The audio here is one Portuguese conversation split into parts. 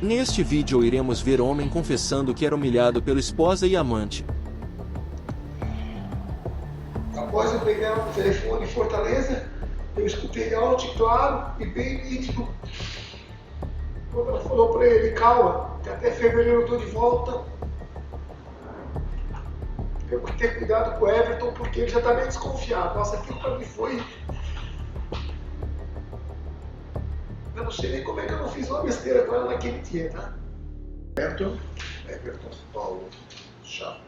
Neste vídeo iremos ver homem confessando que era humilhado pela esposa e amante. Após eu pegar o telefone em Fortaleza, eu escutei alto e claro e bem nítido. Quando ela falou para ele, calma, que até fevereiro eu estou de volta. Eu vou ter cuidado com o Everton porque ele já está bem desconfiado. Nossa, aquilo para mim foi... Eu não sei nem como é que eu não fiz uma besteira com ela naquele dia, tá? Everton, Paulo Chá.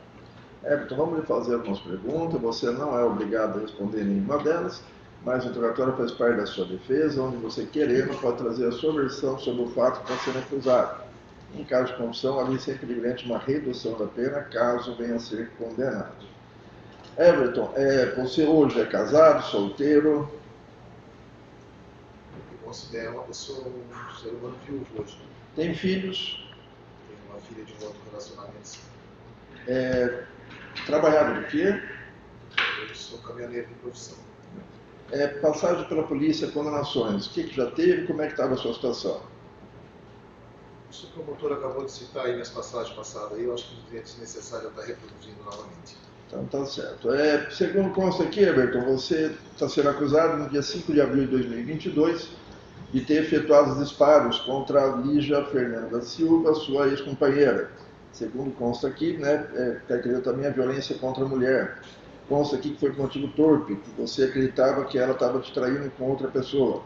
Everton, vamos lhe fazer algumas perguntas. Você não é obrigado a responder nenhuma delas, mas o interrogatório faz parte da sua defesa, onde você, querendo, pode trazer a sua versão sobre o fato que está sendo acusado. Em caso de confissão, a lei sempre garante uma redução da pena, caso venha a ser condenado. Everton, você hoje é casado, solteiro? Eu considero uma pessoa, um ser humano viúvo hoje. Tem filhos? Tenho uma filha de um outro relacionamento. Trabalhado de quê? Eu sou caminhoneiro de profissão. Passagem pela polícia, condenações. O que já teve? Como é que estava a sua situação? Isso que o promotor acabou de citar aí nas passagens passadas, eu acho que não é desnecessário estar reproduzindo novamente. Então tá certo. Segundo consta aqui, Everton, você está sendo acusado no dia 5 de abril de 2022 de ter efetuado os disparos contra a Lígia Fernanda Silva, sua ex-companheira. Segundo consta aqui, caracteriza também a violência contra a mulher. Consta aqui que foi por motivo torpe, que você acreditava que ela estava te traindo com outra pessoa.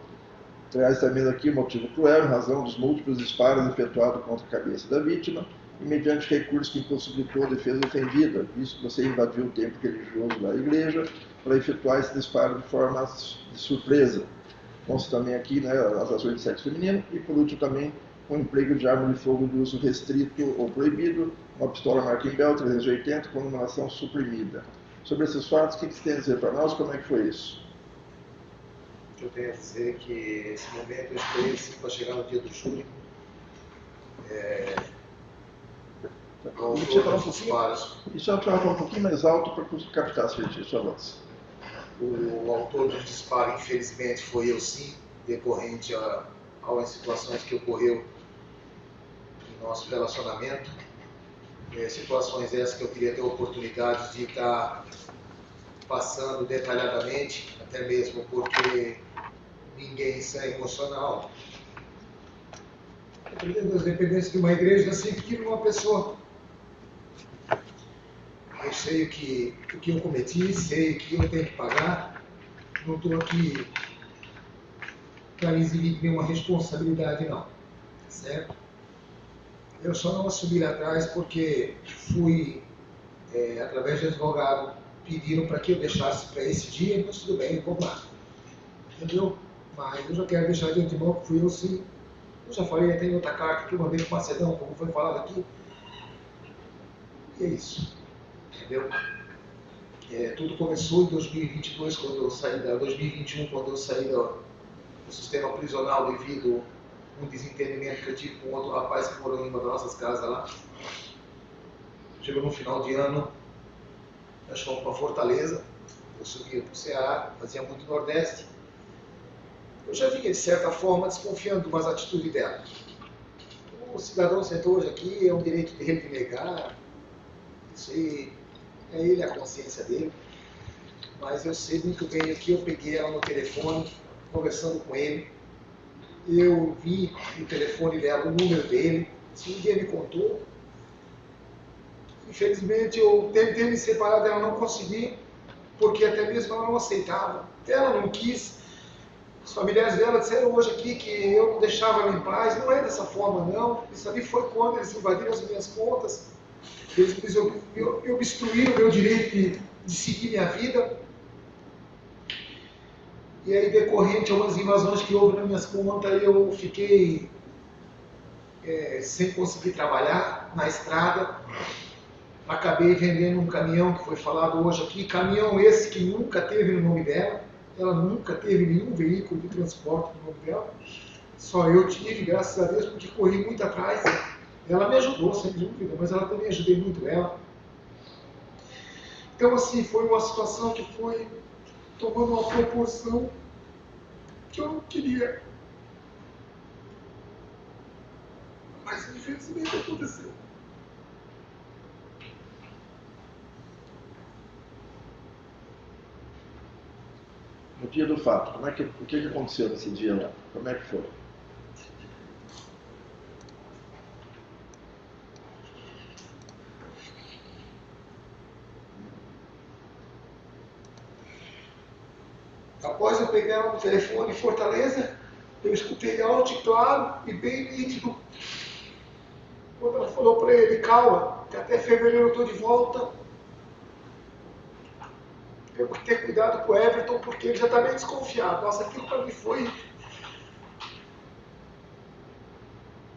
Traz também aqui o motivo cruel, em razão dos múltiplos disparos efetuados contra a cabeça da vítima, e mediante recurso que impossibilitou a defesa ofendida, visto que você invadiu o templo religioso da igreja para efetuar esse disparo de forma de surpresa. Consta também aqui as ações de sexo feminino e, por último, também o emprego de arma de fogo de uso restrito ou proibido, uma pistola Mark Bell 380 com numeração suprimida. Sobre esses fatos, o que você tem a dizer para nós? Como é que foi isso? O que eu tenho a dizer é que esse momento eu esperei para chegar no dia do júri. Deixa eu falar um pouquinho mais alto para captar a sua voz. O autor do disparo, infelizmente, foi eu sim, decorrente às situações que ocorreu em nosso relacionamento. Situações essas que eu queria ter a oportunidade de estar passando detalhadamente, até mesmo porque ninguém sai emocional. Das dependências de uma igreja, assim que uma pessoa. Eu sei o que eu cometi, sei o que eu tenho que pagar. Não estou aqui para exibir nenhuma responsabilidade, não. Certo? Eu só não assumi lá atrás porque fui, através de advogado, pediram para que eu deixasse para esse dia, mas tudo bem, vamos lá. Entendeu? Mas eu já quero deixar de antemão que fui eu sim. Eu já falei até em outra carta que uma vez com Macedão, como foi falado aqui. E é isso. Entendeu? Tudo começou em 2022, quando eu saí 2021, quando eu saí do sistema prisional devido a um desentendimento que eu tive com outro rapaz que morou em uma das nossas casas lá. Chegou no final de ano, nós fomos para Fortaleza, eu subia para o Ceará, fazia muito Nordeste. Eu já vinha, de certa forma, desconfiando de umas atitudes dela. O cidadão sentou hoje aqui, é um direito dele de negar, isso aí é ele, a consciência dele. Mas eu sei muito bem que eu peguei ela no telefone, conversando com ele. Eu vi no telefone dela o número dele, se um dia me contou. Infelizmente eu tentei me separar dela, não consegui, porque até mesmo ela não aceitava. Ela não quis. Os familiares dela disseram hoje aqui que eu não deixava ela em paz. Não é dessa forma, não. Isso ali foi quando eles invadiram as minhas contas. Eles obstruíram o meu direito de seguir minha vida. E aí, decorrente a umas invasões que houve nas minhas contas, eu fiquei sem conseguir trabalhar na estrada. Acabei vendendo um caminhão que foi falado hoje aqui. Caminhão esse que nunca teve no nome dela. Ela nunca teve nenhum veículo de transporte no nome dela. Só eu tive, graças a Deus, porque corri muito atrás. Ela me ajudou, sem dúvida, mas ela também ajudei muito ela. Então, assim, foi uma situação que foi tomando uma proporção que eu não queria. Mas infelizmente aconteceu. No dia do fato, o que aconteceu nesse dia lá? Como é que foi? Após eu pegar ela no telefone em Fortaleza, eu escutei alto e claro e bem nítido. Quando ela falou para ele, calma, que até fevereiro eu estou de volta. Eu vou ter cuidado com o Everton, porque ele já está bem desconfiado. Nossa, aquilo para mim foi...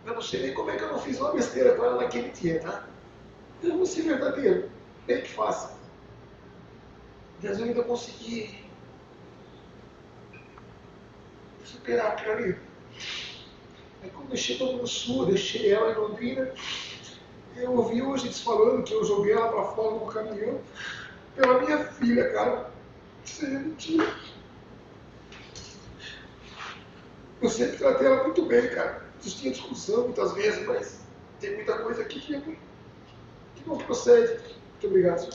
Eu não sei nem como é que eu não fiz uma besteira com ela naquele dia, tá? Eu vou ser verdadeiro, bem que faça. Mas eu ainda consegui superar aquilo ali. Aí quando eu chego no sul, deixei ela em Londrina, eu ouvi hoje eles falando que eu joguei ela para fora no caminhão pela minha filha, cara. Isso aí é mentira. Eu sempre tratei ela muito bem, cara. Existia discussão muitas vezes, mas tem muita coisa aqui que não procede. Muito obrigado, senhor.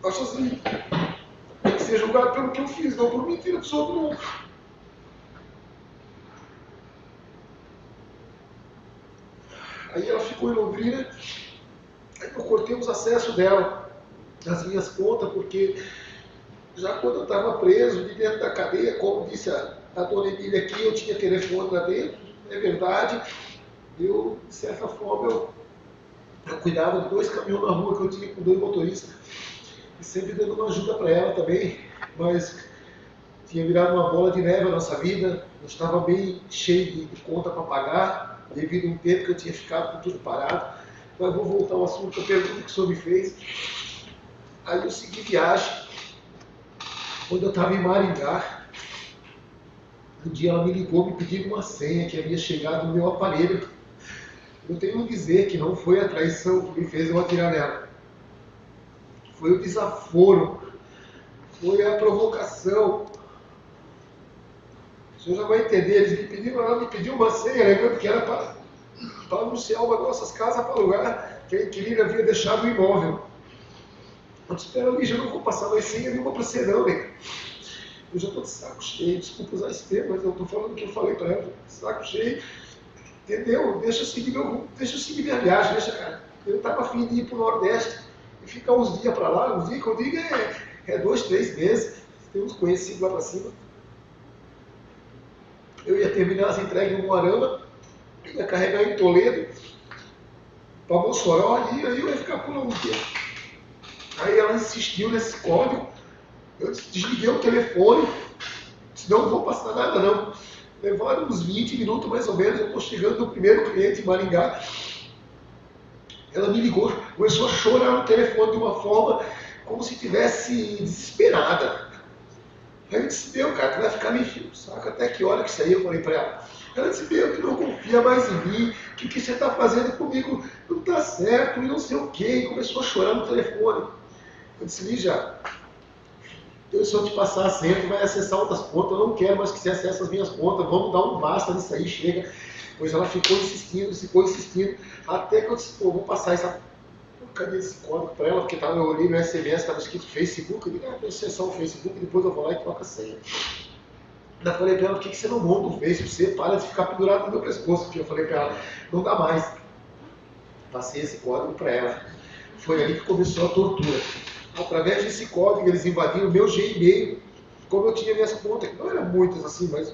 Acho assim, tem que ser julgado pelo que eu fiz, não por mentira dos outros, não. Aí ela ficou em Londrina, aí eu cortei os acessos dela nas minhas contas, porque já quando eu estava preso de dentro da cadeia, como disse a dona Emília aqui, eu tinha telefone lá dentro, é verdade, eu, de certa forma, eu cuidava de 2 caminhões na rua que eu tinha com 2 motoristas, e sempre dando uma ajuda para ela também, mas tinha virado uma bola de neve a nossa vida, eu estava bem cheio de conta para pagar, devido a um tempo que eu tinha ficado com tudo parado. Mas vou voltar ao assunto, a pergunta que o senhor me fez. Aí eu segui viagem, quando eu estava em Maringá, um dia ela me ligou me pedindo uma senha que havia chegado no meu aparelho. Eu tenho que dizer que não foi a traição que me fez eu atirar nela. Foi o desaforo, foi a provocação. O senhor já vai entender, eles me pediram, ela me pediu uma senha, lembrando que era para anunciar uma das nossas casas para alugar, que a inquilina havia deixado o imóvel. Eu disse, espera ali, já não vou passar mais senha nenhuma para você não, né? Eu já estou de saco cheio, desculpa usar esse termo, mas eu estou falando o que eu falei para ela, saco cheio, entendeu? Deixa eu seguir meu rumo, deixa eu seguir minha viagem, deixa, cara. Eu estava afim de ir para o Nordeste e ficar uns dias para lá, uns dias que eu digo é 2, 3 meses, tem uns conhecidos lá para cima. Eu ia terminar as entregas em Moarama, ia carregar em Toledo, para Mossoró, e aí eu ia ficar por um dia. Aí ela insistiu nesse código, eu desliguei o telefone, disse, não vou passar nada não. Levaram uns 20 minutos mais ou menos, eu estou chegando no primeiro cliente em Maringá. Ela me ligou, começou a chorar no telefone de uma forma como se estivesse desesperada. Aí eu disse, meu, cara, tu vai ficar me enchendo o saco até que hora que isso aí? Eu falei para ela. Ela disse, meu, tu não confia mais em mim, que o que você está fazendo comigo não está certo, e não sei o quê. E começou a chorar no telefone. Eu disse, Lígia, se eu te passar a senha, tu vai acessar outras contas, eu não quero mais que você acesse as minhas contas, vamos dar um basta nisso aí, chega. Pois ela ficou insistindo, até que eu disse, pô, vou passar essa porcaria desse código para ela, porque eu olhei no SMS, estava escrito Facebook, eu digo, vou acessar o Facebook, depois eu vou lá e troco a senha. Ainda falei para ela, por que você não monta o Face? Você para de ficar pendurado no meu pescoço, porque eu falei para ela, não dá mais. Passei esse código para ela. Foi ali que começou a tortura. Através desse código, eles invadiram o meu Gmail, como eu tinha minhas contas, que não eram muitas assim, mas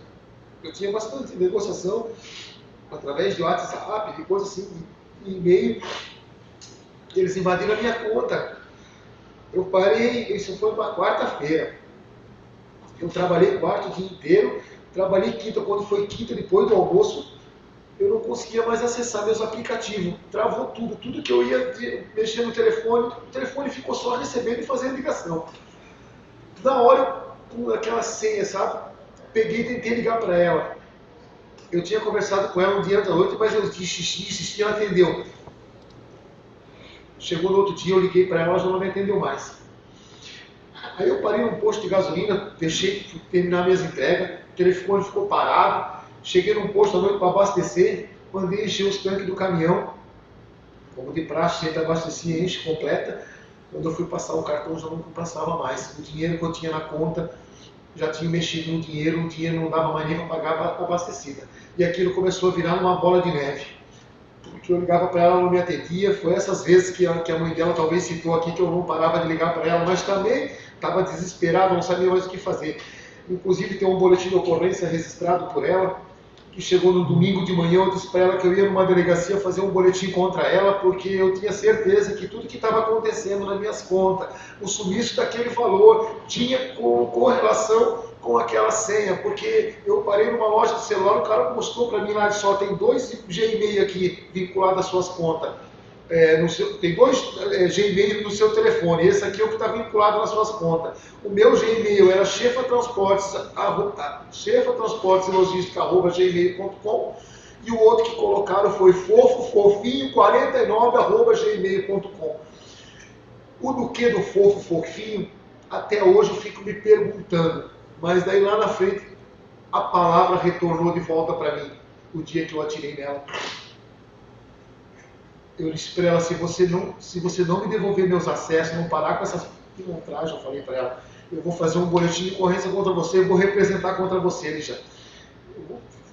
eu tinha bastante negociação, através de WhatsApp, de coisa assim, de e-mail, eles invadiram a minha conta. Eu parei, isso foi uma quarta-feira. Eu trabalhei quarto o dia inteiro, trabalhei quinta, quando foi quinta, depois do almoço, eu não conseguia mais acessar meus aplicativos. Travou tudo que eu ia mexer no telefone, o telefone ficou só recebendo e fazendo ligação. Na hora, com aquela senha, sabe? Peguei e tentei ligar para ela. Eu tinha conversado com ela um dia da noite, mas eu insisti, ela atendeu. Chegou no outro dia, eu liguei para ela, ela já não me atendeu mais. Aí eu parei num posto de gasolina, deixei terminar minhas entregas, o telefone ficou parado, Cheguei num posto à noite para abastecer, mandei encher os tanques do caminhão, como de praxe, sempre abastecia, enche completa. Quando eu fui passar o cartão, já não passava mais. O dinheiro que eu tinha na conta, já tinha mexido no dinheiro, o dinheiro não dava mais nem para pagar a abastecida. E aquilo começou a virar uma bola de neve. Porque eu ligava para ela, ela não me atendia. Foi essas vezes que a mãe dela talvez citou aqui, que eu não parava de ligar para ela, mas também estava desesperado, não sabia mais o que fazer. Inclusive tem um boletim de ocorrência registrado por ela, que chegou no domingo de manhã. Eu disse para ela que eu ia numa delegacia fazer um boletim contra ela, porque eu tinha certeza que tudo que estava acontecendo nas minhas contas, o sumiço daquele valor, tinha correlação com aquela senha, porque eu parei numa loja de celular, o cara mostrou para mim lá, só tem 2 Gmail aqui vinculados às suas contas. Tem 2 Gmail no seu telefone, esse aqui é o que está vinculado nas suas contas. O meu Gmail era chefatransportes.gmail.com, e o outro que colocaram foi fofofofinho49@gmail.com. O do que do fofo fofinho, até hoje eu fico me perguntando, mas daí lá na frente a palavra retornou de volta para mim, o dia que eu atirei nela. Eu disse para ela, se você não me devolver meus acessos, não parar com essas pilantras, eu falei para ela, eu vou fazer um boletim de ocorrência contra você, eu vou representar contra você, Lígia. Eu vou fazer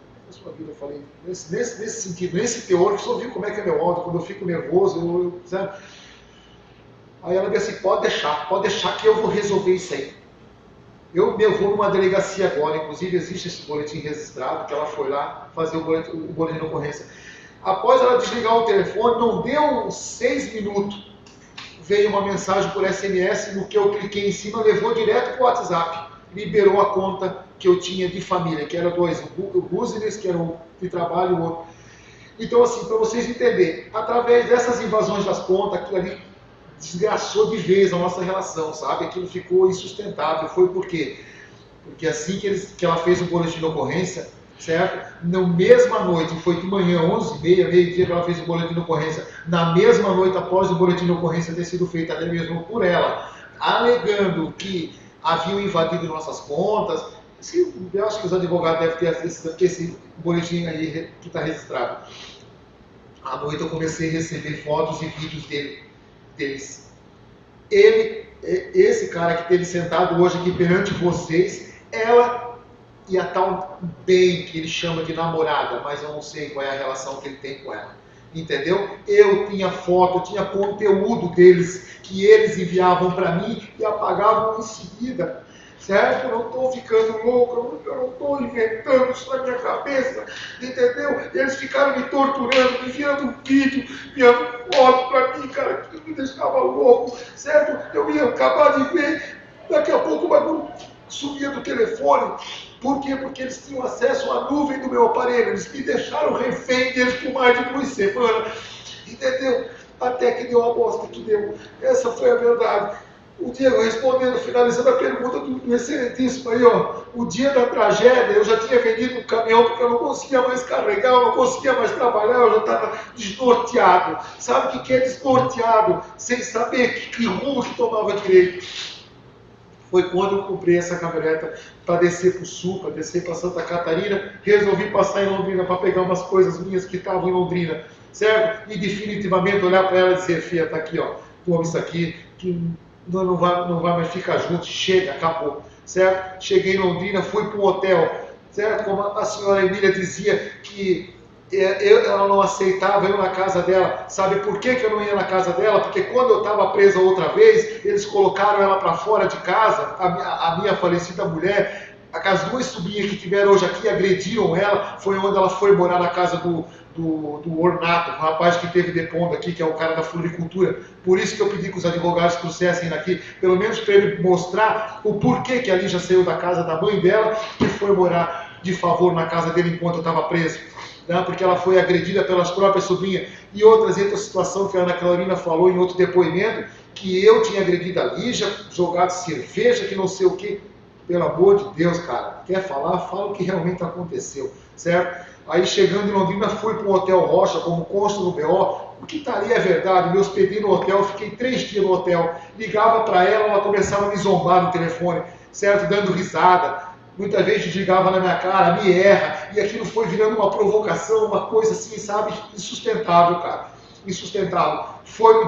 sua vida, eu falei, nesse sentido, nesse teor, que você viu como é que é meu áudio, quando eu fico nervoso, sabe? Aí ela disse assim, pode deixar que eu vou resolver isso aí. Eu vou numa delegacia agora, inclusive existe esse boletim registrado, que ela foi lá fazer o boletim de ocorrência. Após ela desligar o telefone, não deu 6 minutos, veio uma mensagem por SMS, no que eu cliquei em cima, levou direto para o WhatsApp, liberou a conta que eu tinha de família, que eram 2, o business, que era o de trabalho, e o outro. Então, assim, para vocês entenderem, através dessas invasões das contas, aquilo ali desgraçou de vez a nossa relação, sabe? Aquilo ficou insustentável. Foi por quê? Porque assim que ela fez o boletim de ocorrência, certo? Na mesma noite, foi de manhã, 11h30, meio-dia, que ela fez o boletim de ocorrência, na mesma noite após o boletim de ocorrência ter sido feito até mesmo por ela, alegando que haviam invadido nossas contas. Eu acho que os advogados devem ter esse boletim aí que está registrado. À noite eu comecei a receber fotos e vídeos deles. Esse cara que teve sentado hoje aqui perante vocês, ela e a tal bem que ele chama de namorada, mas eu não sei qual é a relação que ele tem com ela. Entendeu? Eu tinha foto, eu tinha conteúdo deles que eles enviavam para mim e apagavam em seguida. Certo? Eu não estou ficando louco, eu não estou inventando isso na minha cabeça, entendeu? Eles ficaram me torturando, me enviando vídeo, enviando foto para mim, cara, que me deixava louco, certo? Eu ia acabar de ver, daqui a pouco o bagulho sumia do telefone. Por quê? Porque eles tinham acesso à nuvem do meu aparelho, eles me deixaram refém deles por mais de 2 semanas, entendeu? Até que deu a bosta que deu. Essa foi a verdade. O Diego, respondendo, finalizando a pergunta do excelentíssimo aí, ó, o dia da tragédia, eu já tinha vendido um caminhão porque eu não conseguia mais carregar, eu não conseguia mais trabalhar, eu já estava desnorteado. Sabe o que é desnorteado? Sem saber que rumo que tomava direito. Foi quando eu comprei essa caminhoneta para descer para o sul, para descer para Santa Catarina, resolvi passar em Londrina para pegar umas coisas minhas que estavam em Londrina, certo? E definitivamente olhar para ela e dizer, filha, tá aqui, ó, toma isso aqui, que não vai mais ficar junto, chega, acabou, certo? Cheguei em Londrina, fui para um hotel, certo? Como a senhora Emília dizia que ela não aceitava eu na casa dela. Sabe por que eu não ia na casa dela? Porque quando eu estava presa outra vez, eles colocaram ela para fora de casa, a minha falecida mulher. As 2 sobrinhas que tiveram hoje aqui agrediram ela, foi onde ela foi morar na casa do Ornato, o rapaz que teve depondo aqui, que é o cara da floricultura. Por isso que eu pedi que os advogados trouxessem aqui, pelo menos para ele mostrar o porquê que a Lígia saiu da casa da mãe dela e foi morar de favor na casa dele enquanto eu estava preso. Né? Porque ela foi agredida pelas próprias sobrinhas. E outra situação que a Ana Carolina falou em outro depoimento, que eu tinha agredido a Lígia, jogado cerveja, que não sei o quê. Pelo amor de Deus, cara, quer falar? Fala o que realmente aconteceu, certo? Aí chegando em Londrina, fui para um hotel Rocha, como consta no BO, o que está ali é verdade, me hospedei no hotel, fiquei 3 dias no hotel, ligava para ela, ela começava a me zombar no telefone, certo? Dando risada. Muitas vezes desligava na minha cara, me erra, e aquilo foi virando uma provocação, uma coisa assim, sabe, insustentável, cara. Insustentável. Foi no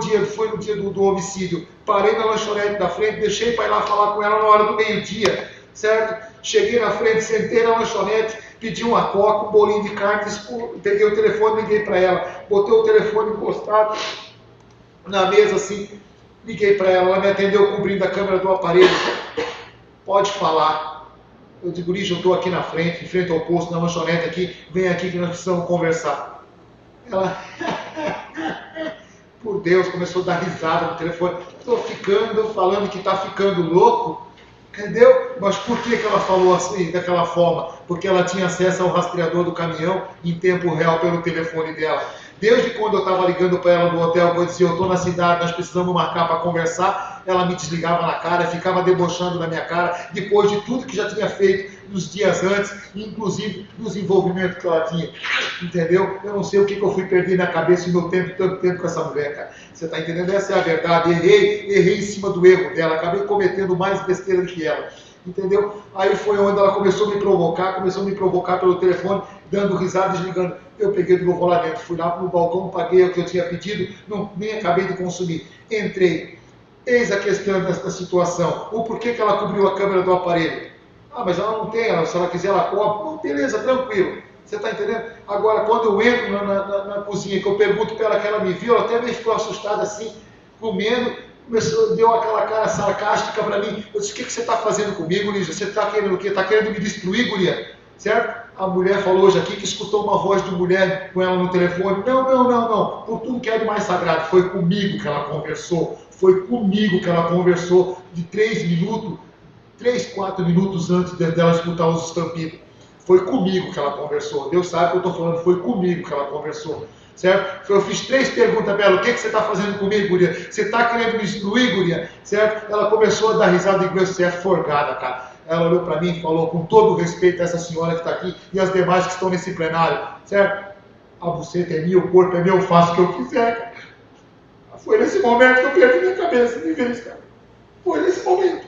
dia do homicídio. Parei na lanchonete da frente, deixei para ir lá falar com ela na hora do meio-dia, certo? Cheguei na frente, sentei na lanchonete, pedi uma coca, um bolinho de carne, peguei o telefone, liguei para ela, botei o telefone encostado na mesa assim, liguei para ela, ela me atendeu cobrindo a câmera do aparelho. Pode falar. Eu digo, Lígia, eu estou aqui na frente, em frente ao posto, na lanchonete aqui, vem aqui que nós precisamos conversar. Ela, por Deus, começou a dar risada no telefone. Estou ficando, falando que está ficando louco, entendeu? Mas por que ela falou assim, daquela forma? Porque ela tinha acesso ao rastreador do caminhão em tempo real pelo telefone dela. Desde quando eu estava ligando para ela no hotel, eu dizia, eu estou na cidade, nós precisamos marcar para conversar, ela me desligava na cara, ficava debochando na minha cara, depois de tudo que já tinha feito nos dias antes, inclusive dos envolvimentos que ela tinha, entendeu? Eu não sei o que eu fui perder na cabeça no meu tempo, tanto tempo com essa mulher, cara. Você está entendendo? Essa é a verdade. Errei em cima do erro dela, acabei cometendo mais besteira do que ela. Entendeu? Aí foi onde ela começou a me provocar pelo telefone, dando risada, desligando. Eu peguei de novo lá dentro, fui lá no balcão, paguei o que eu tinha pedido, nem acabei de consumir. Entrei. Eis a questão da situação. O porquê que ela cobriu a câmera do aparelho? Ah, mas ela não tem, se ela quiser ela cobre. Não, beleza, tranquilo. Você está entendendo? Agora, quando eu entro na cozinha, que eu pergunto para ela que ela me viu, ela até meio ficou assustada assim, comendo, deu aquela cara sarcástica para mim. Eu disse, o que você está fazendo comigo, Lígia? Você está querendo o quê? Está querendo me destruir, guria? Certo? A mulher falou hoje aqui que escutou uma voz de mulher com ela no telefone. Não. Por tudo que é de mais sagrado. Foi comigo que ela conversou. Foi comigo que ela conversou de 4 minutos antes dela escutar os estampidos. Foi comigo que ela conversou. Deus sabe o que eu estou falando. Foi comigo que ela conversou. Certo? Eu fiz 3 perguntas para ela. O que você está fazendo comigo, guria? Você está querendo me destruir, guria? Certo? Ela começou a dar risada e você é forgada, cara. Ela olhou para mim e falou, com todo o respeito a essa senhora que está aqui e as demais que estão nesse plenário, certo? A buceta é minha, o corpo é meu, eu faço o que eu quiser, cara. Foi nesse momento que eu perdi minha cabeça de vez, cara. Foi nesse momento.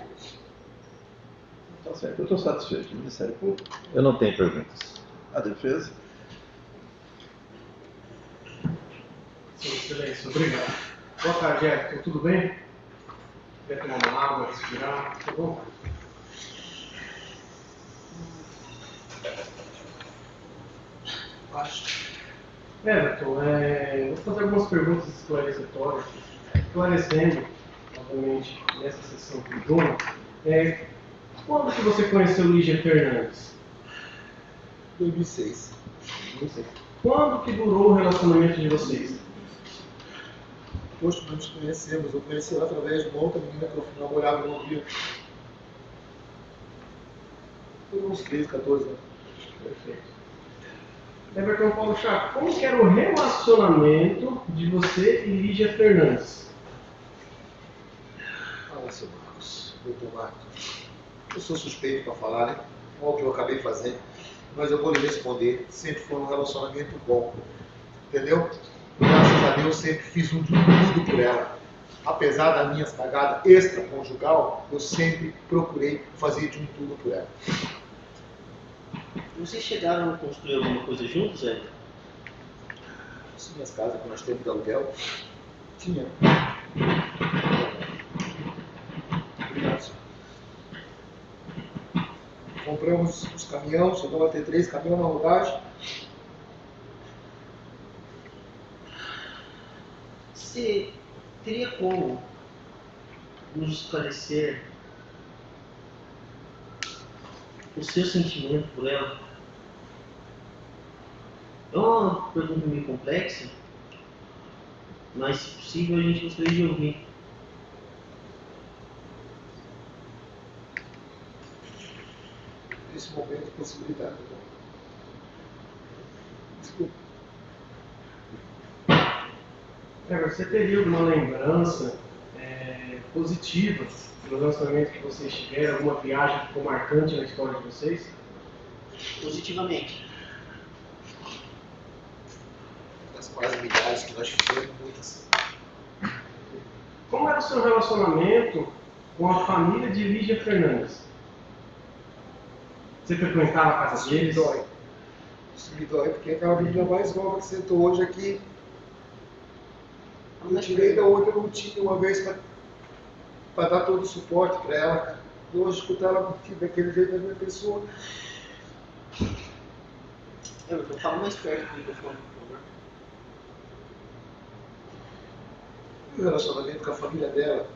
Tá certo, eu estou satisfeito. Ministério Público. Eu não tenho perguntas. A defesa. Sua Excelência, obrigado. Boa tarde, Everton. Tudo bem? Quer tomar uma água, respirar? Tá bom? Everton, vou fazer algumas perguntas esclarecetórias, esclarecendo, obviamente, nessa sessão com o João. Quando que você conheceu Lígia Fernandes? 2006. Quando que durou o relacionamento de vocês? Poxa, nós nos conhecemos. Eu conheci ela através de uma outra menina que eu namorava no Rio. Por uns 13, 14 anos. Perfeito. Everton Paulo Chaco, como que era o relacionamento de você e Lígia Fernandes? Fala, seu Marcos, doutor Marcos. Eu sou suspeito para falar, né? Olha o que eu acabei fazendo. Mas eu vou lhe responder. Sempre foi um relacionamento bom. Entendeu? Graças a Deus, sempre fiz um tudo por ela. Apesar das minhas cagadas extraconjugal, eu sempre procurei fazer de um tudo por ela. Vocês chegaram a construir alguma coisa juntos, Zé? As minhas casas que nós temos de aluguel, tinha. Obrigado, senhor. Compramos os caminhões, chegamos a ter 3 caminhões na rodagem. Você teria como nos esclarecer o seu sentimento por ela? É uma pergunta meio complexa, mas se possível a gente gostaria de ouvir. Nesse momento, possibilidade. Desculpa. Você teria alguma lembrança positiva do relacionamento que vocês tiveram? Alguma viagem que ficou marcante na história de vocês? Positivamente. Das quase milhares que nós fizemos, muitas. Como era o seu relacionamento com a família de Lígia Fernandes? Você frequentava a casa Isso me deles? dói. Isso me dói, porque aquela menina mais nova que sentou hoje aqui, eu tirei da onde eu não tinha uma vez para dar todo o suporte para ela. E hoje escutar ela daquele jeito da minha pessoa. Everton, fala mais perto do microfone, por favor. O relacionamento com a família dela,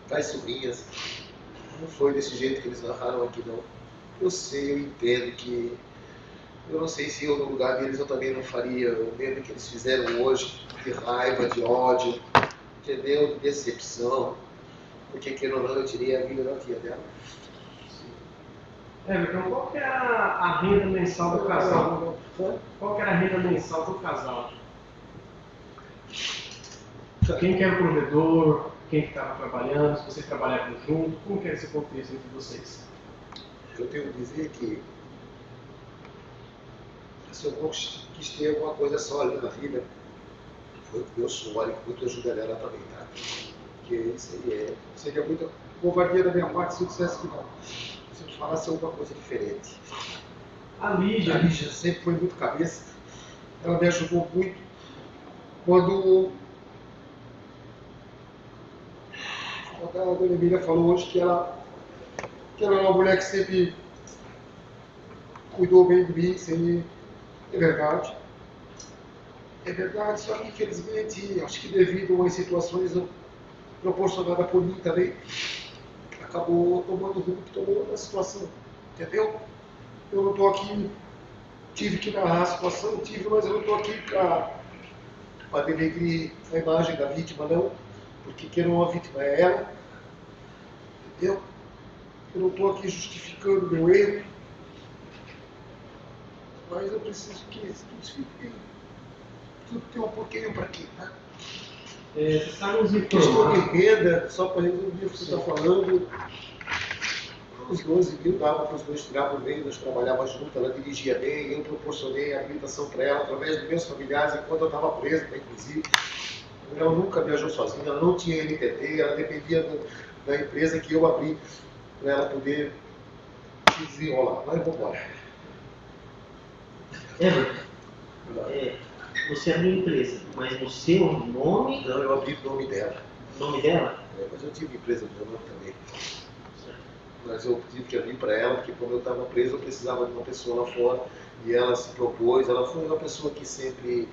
com as sobrinhas, não foi desse jeito que eles narraram aqui, não. Eu sei, eu entendo que... Eu não sei se eu, no lugar deles, eu também não faria o mesmo que eles fizeram hoje, de raiva, de ódio, entendeu? De decepção. Porque, querendo ou não, eu tirei a vida da tia dela. Everton, qual que era a renda mensal do casal? Qual que era a renda mensal do casal? Quem que era o provedor? Quem que estava trabalhando? Se vocês trabalhavam junto? Como que era esse contexto entre vocês? Eu tenho que dizer que se eu quis ter alguma coisa sólida na vida, foi com o meu suor e com muita ajuda dela também, tá? Porque isso aí seria muita covardia da minha parte se eu dissesse que não. Se eu falasse alguma coisa diferente. A A Lígia, Lígia sempre foi muito cabeça. Ela me ajudou muito. Quando a dona Emília falou hoje que ela era uma mulher que sempre cuidou bem de mim, sem... É verdade. É verdade, só que infelizmente, acho que devido a situações proporcionadas por mim também, acabou tomando o rumo que tomou na situação. Entendeu? Eu não estou aqui, tive que narrar a situação, mas eu não estou aqui para denegrir a imagem da vítima, não. Porque quem não é a vítima é ela. Entendeu? Eu não estou aqui justificando o meu erro. Mas eu preciso que tudo tem um porquê para quê, tá? você sabe nos Questão de informar. renda, só para resolver o que você está falando, uns 12 mil dava para os dois tirar por mês, nós trabalhávamos juntos, ela dirigia bem, eu proporcionei a habilitação para ela através dos meus familiares, enquanto eu estava preso, inclusive. Ela nunca viajou sozinha, ela não tinha NTT, ela dependia da empresa que eu abri para ela poder se desenrolar. Mas vamos embora. Everton, você abriu empresa, mas no seu nome, Não, eu abri o nome dela. o nome dela? Mas eu tive empresa do meu nome também. Mas eu tive que abrir para ela, porque quando eu estava preso eu precisava de uma pessoa lá fora e ela se propôs. Ela foi uma pessoa que sempre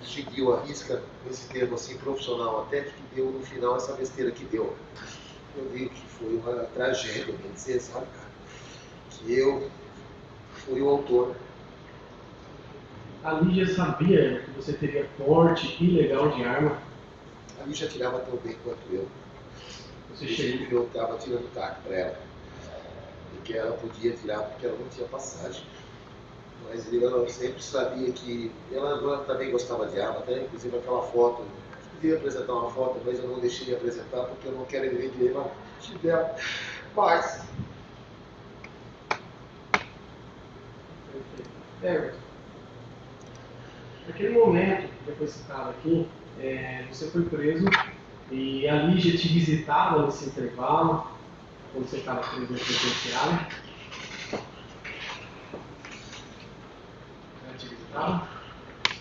seguiu a risca, nesse termo assim, profissional, até que deu no final essa besteira que deu. Eu vi que foi uma tragédia, bem dizer, sabe, cara? Que eu fui o autor. A Lígia sabia que você teria porte ilegal de arma. A Lígia tirava tão bem quanto eu. Você chegou. Eu estava tirando taco para ela. Porque ela podia tirar, porque ela não tinha passagem. Mas ela sempre sabia que... Ela também gostava de arma, até inclusive aquela foto. Eu podia apresentar uma foto, mas eu não deixei de apresentar, porque eu não quero evidenciar uma dela. Mas... Everton, naquele momento que foi citado aqui, você foi preso e a Lígia te visitava nesse intervalo, quando você estava preso no penitenciário. Ela te visitava?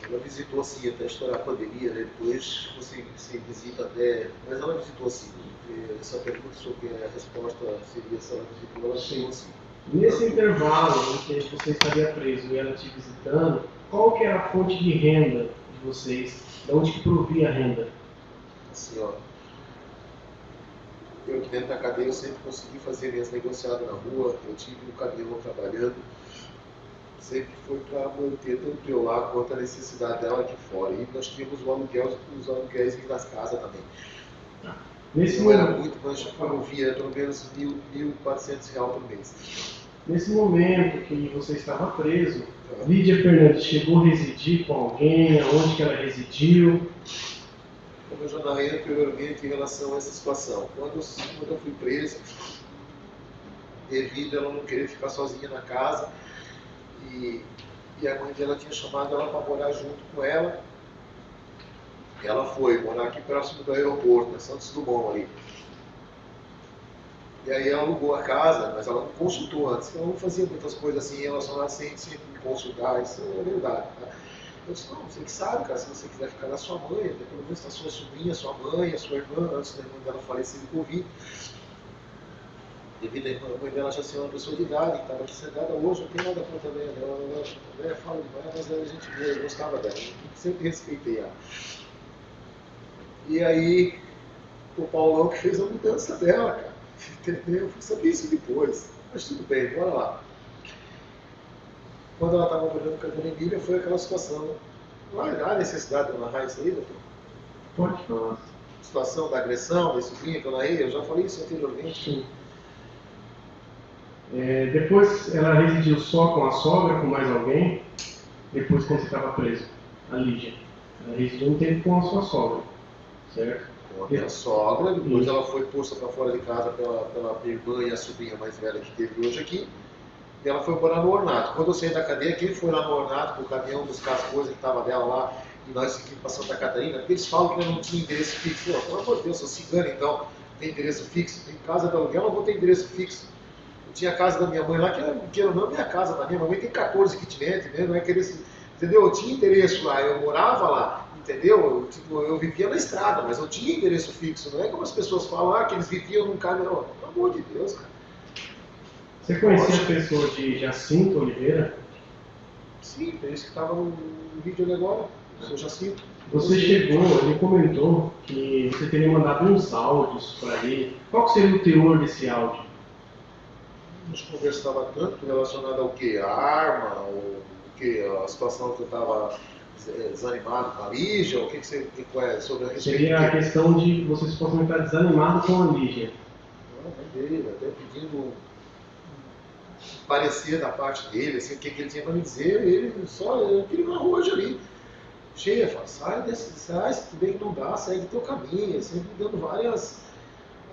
Ela visitou assim, até estourar a pandemia, né? Depois sem visita até... Mas ela visitou assim. Essa pergunta sobre a resposta seria se ela visitou, ela visitou assim. Nesse intervalo em que você estaria preso e ela te visitando, qual que era a fonte de renda de vocês? De onde que provia a renda? Assim, ó. Eu aqui dentro da cadeia eu sempre consegui fazer minhas negociadas na rua, eu tive um caminhão trabalhando, sempre foi para manter tanto eu lá quanto a necessidade dela aqui fora. E nós tínhamos os aluguéis das casas também. Nesse Não era momento, muito, mas eu via pelo menos R$1.400 por mês. nesse momento que você estava preso, Lídia Fernandes chegou a residir com alguém? Aonde que ela residiu? Como eu já narrei anteriormente em relação a essa situação, quando eu fui preso, devido a ela não querer ficar sozinha na casa, e a mãe dela tinha chamado ela para morar junto com ela, ela foi morar aqui próximo do aeroporto, na Santos Dumont ali. E aí ela alugou a casa, mas ela não consultou antes. Ela não fazia muitas coisas assim relacionadas sem me consultar, isso é verdade. Tá? Eu disse, não, você que sabe, cara, se você quiser ficar na sua mãe, até pelo menos a sua sobrinha, sua mãe, a sua irmã, antes da irmã dela falecer de Covid. Devido a mãe dela já ser uma pessoa de idade, que estava aqui sentada hoje, não tem nada contra ela, ela fala demais, mas ela, a gente boa, eu gostava dela, eu sempre respeitei ela. E aí, o Paulão que fez a mudança dela, cara, entendeu? Eu fui saber isso depois, mas tudo bem, bora lá. Quando ela estava morando com a Dona Emília, foi aquela situação, há necessidade de narrar isso aí, doutor? Pode falar. Situação da agressão, da sobrinha que eu narrei, eu já falei isso anteriormente. Sim. Depois ela residiu só com a sogra, com mais alguém, depois quando você estava preso, a Lígia. Ela residiu um tempo com a sua sogra, certo? Com a minha sogra, depois ela foi posta para fora de casa pela irmã e a sobrinha mais velha que teve hoje aqui, e ela foi morar no ornato. Quando eu saí da cadeia, quem foi lá no ornato com o caminhão buscar as coisas que estavam dela lá, e nós seguimos para Santa Catarina, porque eles falam que eu não tinha endereço fixo. Pô, pelo amor de Deus, sou cigano então, tem endereço fixo, tem casa de aluguel, eu não vou ter endereço fixo. Eu tinha a casa da minha mãe lá, que era não minha casa, da minha mãe tem 14 kitnet, né? Não é querer, entendeu? Eu tinha endereço lá, eu morava lá, entendeu? Eu vivia na estrada, mas eu tinha endereço fixo, não é como as pessoas falam, que eles viviam num caminhão. Pelo amor de Deus, cara. Você conhecia a pessoa de Jacinto Oliveira? Sim, é isso que estava no vídeo ali agora, o seu Jacinto. Você chegou, ele comentou que você teria mandado uns áudios para ele. Qual que seria o teor desse áudio? A gente conversava tanto relacionado ao que? A arma, o que? A situação que eu estava desanimado com a Lígia, o que você é sobre a respeito? Seria a questão de você supostamente estar desanimado com a Lígia. Não dele, até pedindo parecer da parte dele, assim, o que ele tinha para me dizer, ele só, eu queria uma rua hoje ali. Cheia, fala, sai, se tu vê que não dá, segue teu caminho, sempre dando várias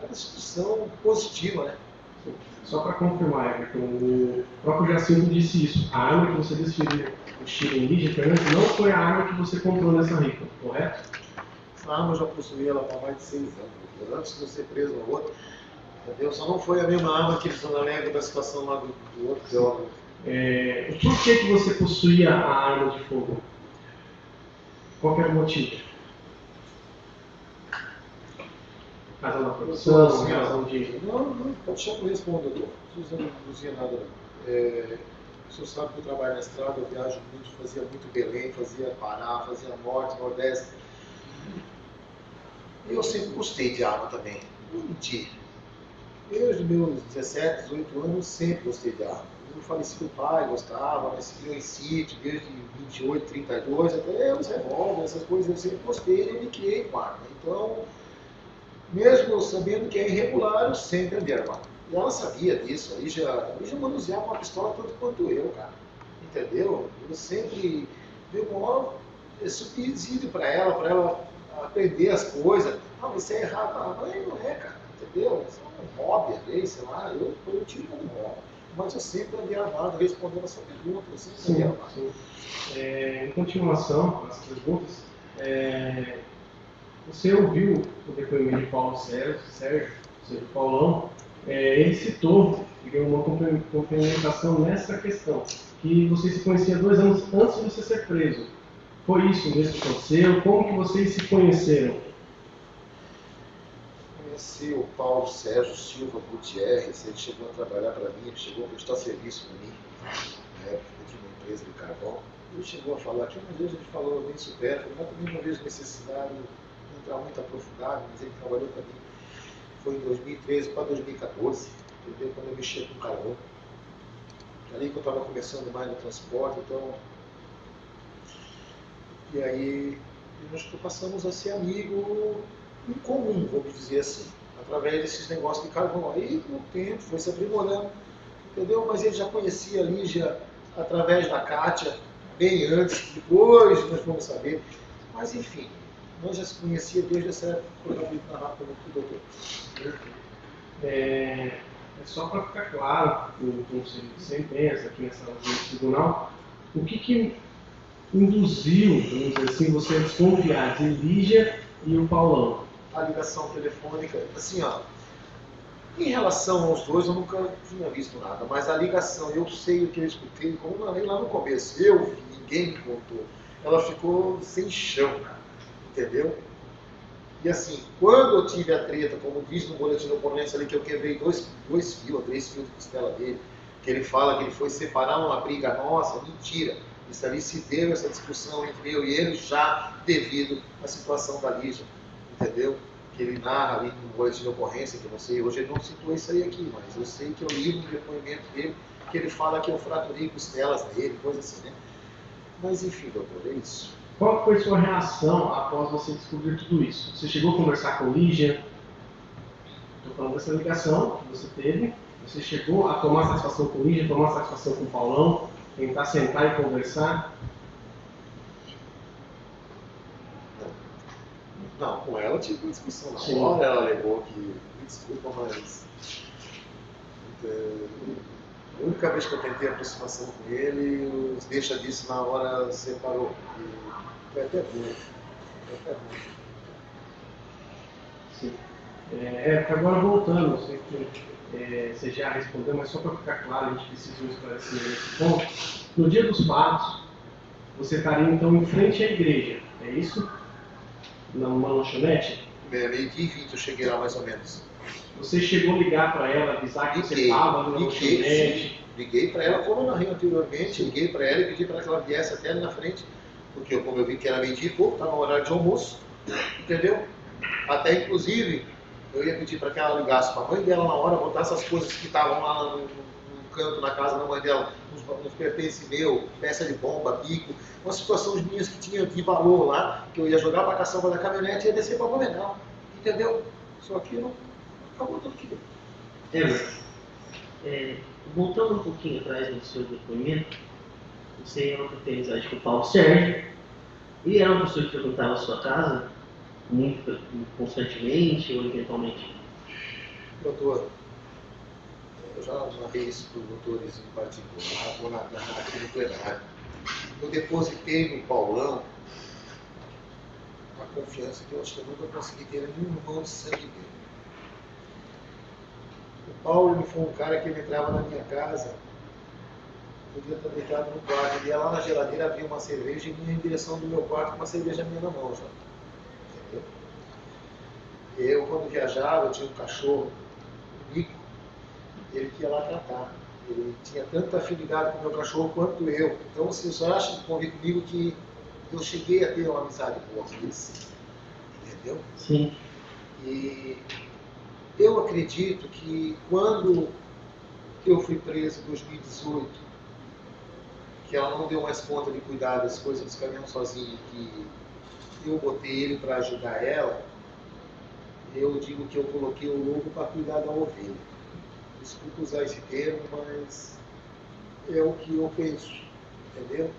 instruções positivas, né? Só para confirmar, Everton, o próprio Jacinto disse isso. A arma que você desferiu o tiro em Lígia Fernandes não foi a arma que você comprou nessa rifa, correto? Essa arma eu já possuí ela há mais de 6 anos, antes de eu ser preso no outro. Entendeu? Só não foi a mesma arma que eles alegam da situação lá do outro teólogo. Por que você possuía a arma de fogo? Qual que era o motivo? Razão da produção, razão de... Não, pode deixar que eu responda, doutor. Não precisa dizer nada, não. O senhor sabe que eu trabalho na estrada, eu viajo muito, fazia muito Belém, fazia Pará, fazia Norte, Nordeste. Eu sempre gostei de arma também, não mentir. Desde meus 17, 18 anos, sempre gostei de arma. O falecido pai gostava, mas se criou em sítio, desde 28, 32, até os revólveres, essas coisas eu sempre gostei e eu me criei com arma. Então, mesmo sabendo que é irregular, eu sempre andei armado. E ela sabia disso, aí já manuseava uma pistola tanto quanto eu, cara. Entendeu? Eu sempre dei o maior subsídio para ela aprender as coisas. Ah, mas isso é errado. Ah, mas não é, cara. Entendeu? Isso é um hobby, sei lá. Eu tiro como hobby. Mas eu sempre andei armado, respondendo a sua pergunta. Eu sempre andei armado. Sim. Em continuação às perguntas, você ouviu o depoimento de Paulo Sérgio, ou seja, o Paulão, ele citou, deu uma complementação nessa questão, que você se conhecia 2 anos antes de você ser preso. Foi isso mesmo que aconteceu? Como que vocês se conheceram? Conheci o Paulo Sérgio Silva Gutierrez, ele chegou a trabalhar para mim, ele chegou a prestar serviço para mim, na época de uma empresa de carvão. Ele chegou a falar que uma vez ele falou bem supérfluo, mas também não vejo necessidade de entrar muito aprofundado, mas ele trabalhou para mim. Foi em 2013 para 2014, entendeu? Quando eu mexia com carvão. Ali que eu estava começando mais no transporte, então... E aí nós passamos a ser amigo em comum, vamos dizer assim, através desses negócios de carvão. Aí, com o tempo, foi se aprimorando, entendeu? Mas ele já conhecia a Lígia através da Kátia, bem antes, depois nós vamos saber. Mas, enfim, nós já se conhecia desde essa época que eu acabei de narrar como o doutor. Só para ficar claro, no conselho de sentença, aqui nessa audiência do tribunal, o que induziu, vamos dizer assim, você a desconfiar de Lígia e o Paulão? A ligação telefônica, assim, ó, Em relação aos dois, eu nunca tinha visto nada, mas a ligação, eu sei o que eu escutei, como eu falei lá no começo, eu vi, ninguém me contou. Ela ficou sem chão, cara, entendeu? E assim, quando eu tive a treta, como diz no boletim de ocorrência ali, que eu quebrei dois fios, 3 fios de costela dele, que ele fala que ele foi separar uma briga nossa, mentira. Isso ali se deu, essa discussão entre eu e ele, já devido à situação da Lígia, entendeu? Que ele narra ali no boletim de ocorrência, que eu não sei, hoje ele não citou isso aí aqui, mas eu sei que eu li no depoimento dele, que ele fala que eu fraturei costelas dele, coisa assim, né? Mas enfim, doutor, é isso. Qual foi sua reação após você descobrir tudo isso? Você chegou a conversar com Lígia? Estou falando dessa ligação que você teve. Você chegou a tomar satisfação com Lígia, tomar satisfação com o Paulão, tentar sentar e conversar? Não, com ela eu tive uma discussão na Sim. hora, ela alegou que, me desculpa, mas a única vez que eu tentei aproximação com ele, os deixa disso na hora separou. E foi até bom. Foi até bom. Sim. Agora voltando, sei que você já respondeu, mas só para ficar claro, a gente precisa esclarecer esse ponto. No dia dos fatos, você estaria então em frente à igreja, é isso? Numa lanchonete? Meio-dia e 20 eu cheguei lá mais ou menos. Você chegou a ligar para ela, avisar que você estava numa lanchonete? Liguei para ela, como eu narrei anteriormente, liguei para ela e pedi para que ela viesse até ali na frente, porque como eu vi que era meio-dia e pouco, estava no horário de almoço, entendeu? Até inclusive, eu ia pedir para que ela ligasse para a mãe dela na hora, botasse as coisas que estavam lá no canto, na casa da mãe dela, uns pertences meu, peça de bomba, bico, umas situações minhas que tinha de valor lá, que eu ia jogar para a caçamba da caminhonete e ia descer para Blumenau, entendeu? Só que não acabou tudo aquilo. Voltando um pouquinho atrás do seu depoimento, você era uma pessoa que tem amizade com o Paulo Sérgio, ele era uma pessoa que frequentava a sua casa muito constantemente ou eventualmente? Doutor, eu já narrei isso para os doutores em particular, vou narrar aqui no plenário. Eu depositei no Paulão a confiança que eu acho que eu nunca consegui ter em nenhum irmão de sangue dele. O Paulo foi um cara que ele entrava na minha casa, podia estar deitado no quarto, ele ia lá na geladeira, abria uma cerveja e vinha em direção do meu quarto com uma cerveja minha na mão já. Entendeu? Eu, quando viajava, eu tinha um cachorro, um Nico, ele que ia lá tratar. Ele tinha tanta afinidade com o meu cachorro quanto eu. Então, você só acha que convive comigo que eu cheguei a ter uma amizade boa com eles. Entendeu? Sim. E eu acredito que quando eu fui preso em 2018, que ela não deu mais conta de cuidar das coisas dos caminhões sozinha, que eu botei ele para ajudar ela, eu digo que eu coloquei o lobo para cuidar da ovelha. Desculpa usar esse termo, mas é o que eu penso, entendeu?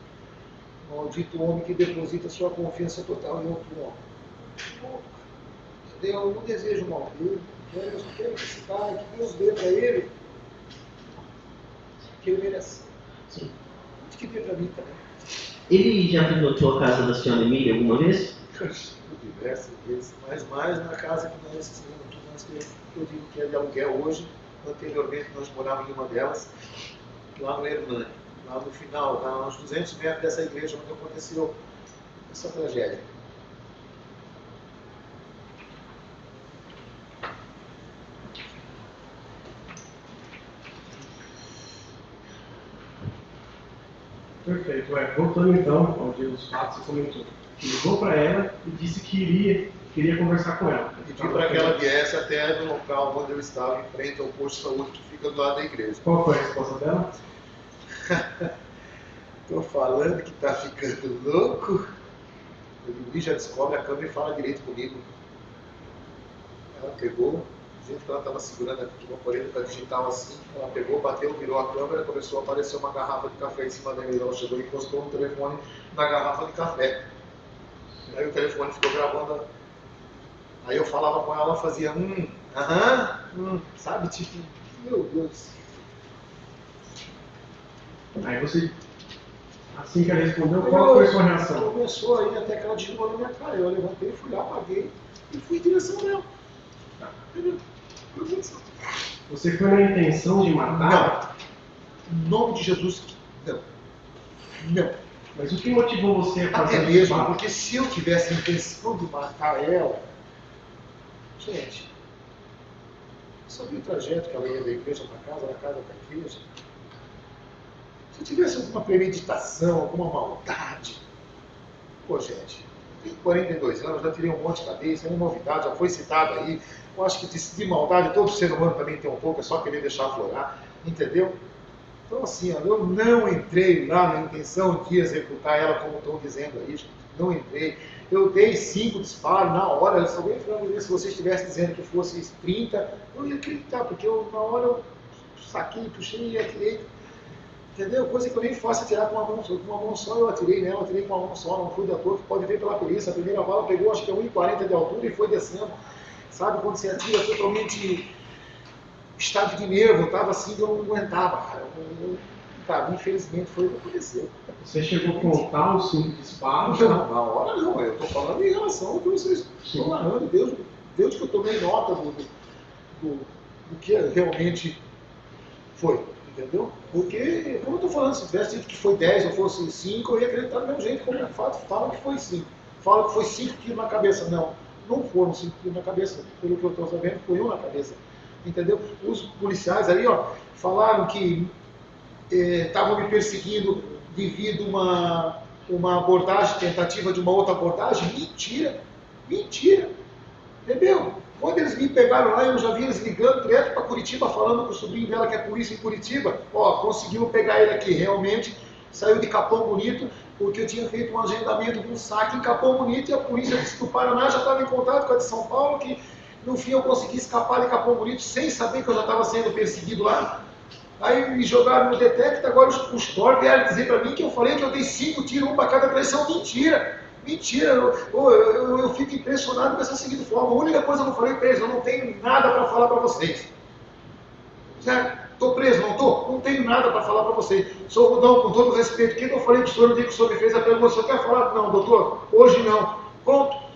Maldito homem que deposita sua confiança total em outro homem. Entendeu? Eu não desejo mal dele, eu só quero que esse cara, que Deus dê para ele, que ele merece. Sim. De que dê para mim também. Ele já frequentou a casa da senhora Emília alguma vez? Diversas vezes, mas mais na casa que nós tínhamos, eu digo que é de aluguel hoje. Anteriormente nós morávamos em uma delas, lá no Hernani, lá no final, a uns 200 metros dessa igreja onde aconteceu essa tragédia. Perfeito. Voltando então ao dia dos fatos, você comentou que ligou para ela e disse que queria conversar com ela. Pedi para que ela viesse até no local onde eu estava, em frente ao posto de saúde que fica do lado da igreja. Qual foi a resposta dela? Estou falando que está ficando louco. O Luiz já descobre a câmera e fala direito comigo. Ela pegou, do jeito que ela estava segurando aqui no aparelho para digital assim, ela pegou, bateu, virou a câmera, começou a aparecer uma garrafa de café em cima dela. Ela chegou e encostou no telefone na garrafa de café. Aí o telefone ficou gravando. Aí eu falava com ela, ela fazia sabe, tipo, meu Deus. Aí você, assim que ela respondeu, qual foi a sua reação? Começou aí até que ela desligou na minha cara. Eu levantei, fui lá, apaguei e fui em direção dela. Entendeu? Você foi na intenção de matar? Não. Em nome de Jesus, não. Não. Mas o que motivou você a fazer Até isso? mesmo, porque se eu tivesse a intenção de matar ela, gente, só vi o trajeto que ela ia da igreja para casa, da casa para a igreja. Se eu tivesse alguma premeditação, alguma maldade, pô, gente, eu tenho 42 anos, já tirei um monte de cabeça, é uma novidade, já foi citado aí. Eu acho que de maldade todo ser humano também tem um pouco, é só querer deixar aflorar, entendeu? Então, assim, ó, eu não entrei lá na intenção de executar ela, como estão dizendo aí, gente. Não entrei. Eu dei 5 disparos na hora. Eu só ia falar, se você estivesse dizendo que fosse 30, eu ia acreditar, porque na hora eu saquei, puxei e atirei. Entendeu? Coisa que eu nem faço atirar com uma mão só, eu atirei nela, atirei com uma mão só, não fui da toa, que pode ver pela perícia. A primeira bala pegou, acho que é 1,40 de altura e foi descendo. Sabe, quando você atira totalmente estado de nervo, eu estava assim, eu não aguentava, cara. Infelizmente foi o que aconteceu. Você chegou a contar os 5 disparos? Não, na hora não, eu estou falando em relação ao que vocês estão narrando, Deus que eu tomei nota do que realmente foi, entendeu? Porque, como eu estou falando, se tivesse dito que foi 10 ou fosse 5, eu ia acreditar do mesmo jeito, como de fato falam que foi 5. Falam que foi 5 tiros na cabeça, não foram 5 tiros na cabeça, pelo que eu estou sabendo, foi 1 na cabeça. Entendeu? Os policiais ali, ó, falaram que estavam me perseguindo devido a uma abordagem, tentativa de uma outra abordagem. Mentira! Mentira! Entendeu? Quando eles me pegaram lá, eu já vi eles ligando direto para Curitiba, falando com o sobrinho dela que é polícia em Curitiba. Ó, conseguimos pegar ele aqui, realmente saiu de Capão Bonito, porque eu tinha feito um agendamento de um saque em Capão Bonito e a polícia do Paraná já estava em contato com a de São Paulo, que no fim eu consegui escapar de Capão Bonito sem saber que eu já estava sendo perseguido lá. Aí me jogaram no detecta, agora os TOR vieram dizer para mim que eu falei que eu dei 5 tiros, 1 para cada traição. Mentira! Mentira! Eu fico impressionado com essa seguinte forma. A única coisa que eu falei para eles, eu não tenho nada para falar para vocês. Certo? Estou preso, não estou? Não tenho nada para falar para vocês. Sou, não, com todo respeito, o que eu falei para o senhor no dia que o senhor me fez a pergunta? O senhor quer falar? Não, doutor, hoje não. Pronto.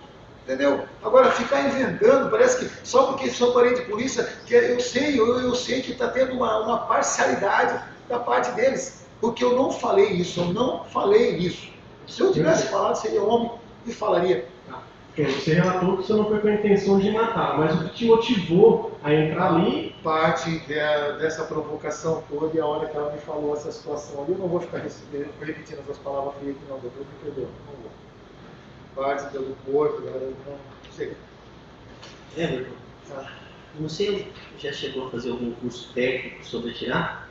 Entendeu? Agora, ficar inventando, parece que só porque sou parente de polícia, que eu sei que está tendo uma parcialidade da parte deles. Porque eu não falei isso, Se eu tivesse falado, seria homem e falaria. Porque você relatou que você não foi com a intenção de matar, mas o que te motivou a entrar ali? Parte dessa provocação toda, e a hora que ela me falou essa situação ali, eu não vou ficar repetindo essas palavras feias aqui, não, doutor, me perdoa, não vou. Parte do corpo, não chega. Everton, você já chegou a fazer algum curso técnico sobre atirar?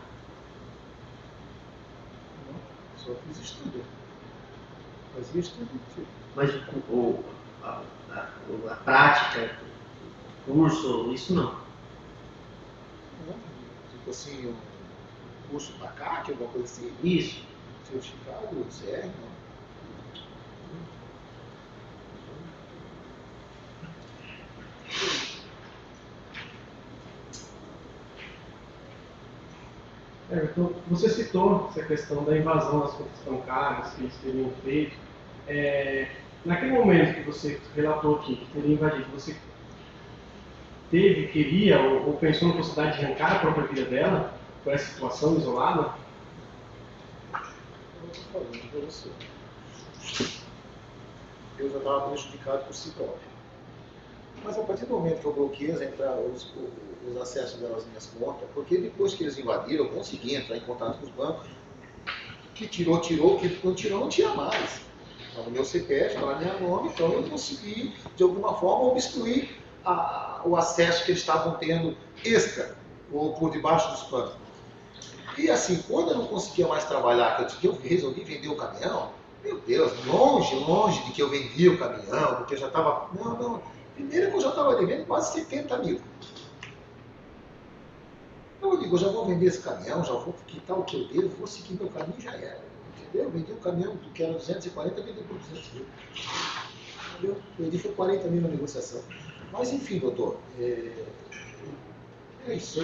Não, só fiz estudo. Fazia estudo. Mas a prática, o curso, isso não? Não, tipo assim, um curso para cá, que alguma coisa assim. Isso. Certificado, CR, não. Então, você citou essa questão da invasão das contas bancárias que eles teriam feito. Naquele momento que você relatou aqui, que teria invadido, você queria ou pensou na possibilidade de arrancar a própria vida dela por essa situação isolada? Eu estou falando para você. Eu já estava prejudicado por si próprio. Mas a partir do momento que eu bloqueei os acessos das minhas contas, porque depois que eles invadiram, eu consegui entrar em contato com os bancos, que tirou, que não tirou, não tinha mais. Então, o meu CPF estava no meu nome, então eu consegui, de alguma forma, obstruir o acesso que eles estavam tendo extra, ou por debaixo dos panos. E assim, quando eu não conseguia mais trabalhar, que eu resolvi vender o caminhão, meu Deus, longe de que eu vendia o caminhão, porque eu já estava... Não. Primeiro que eu já estava devendo quase 70 mil. Então eu digo, eu já vou vender esse caminhão, já vou quitar o que eu devo, vou seguir meu caminho e já era. Entendeu? Eu vendi o caminhão que era 240, vendi por 200 mil. Entendeu? Vendi foi 40 mil na negociação. Mas enfim, doutor, é isso.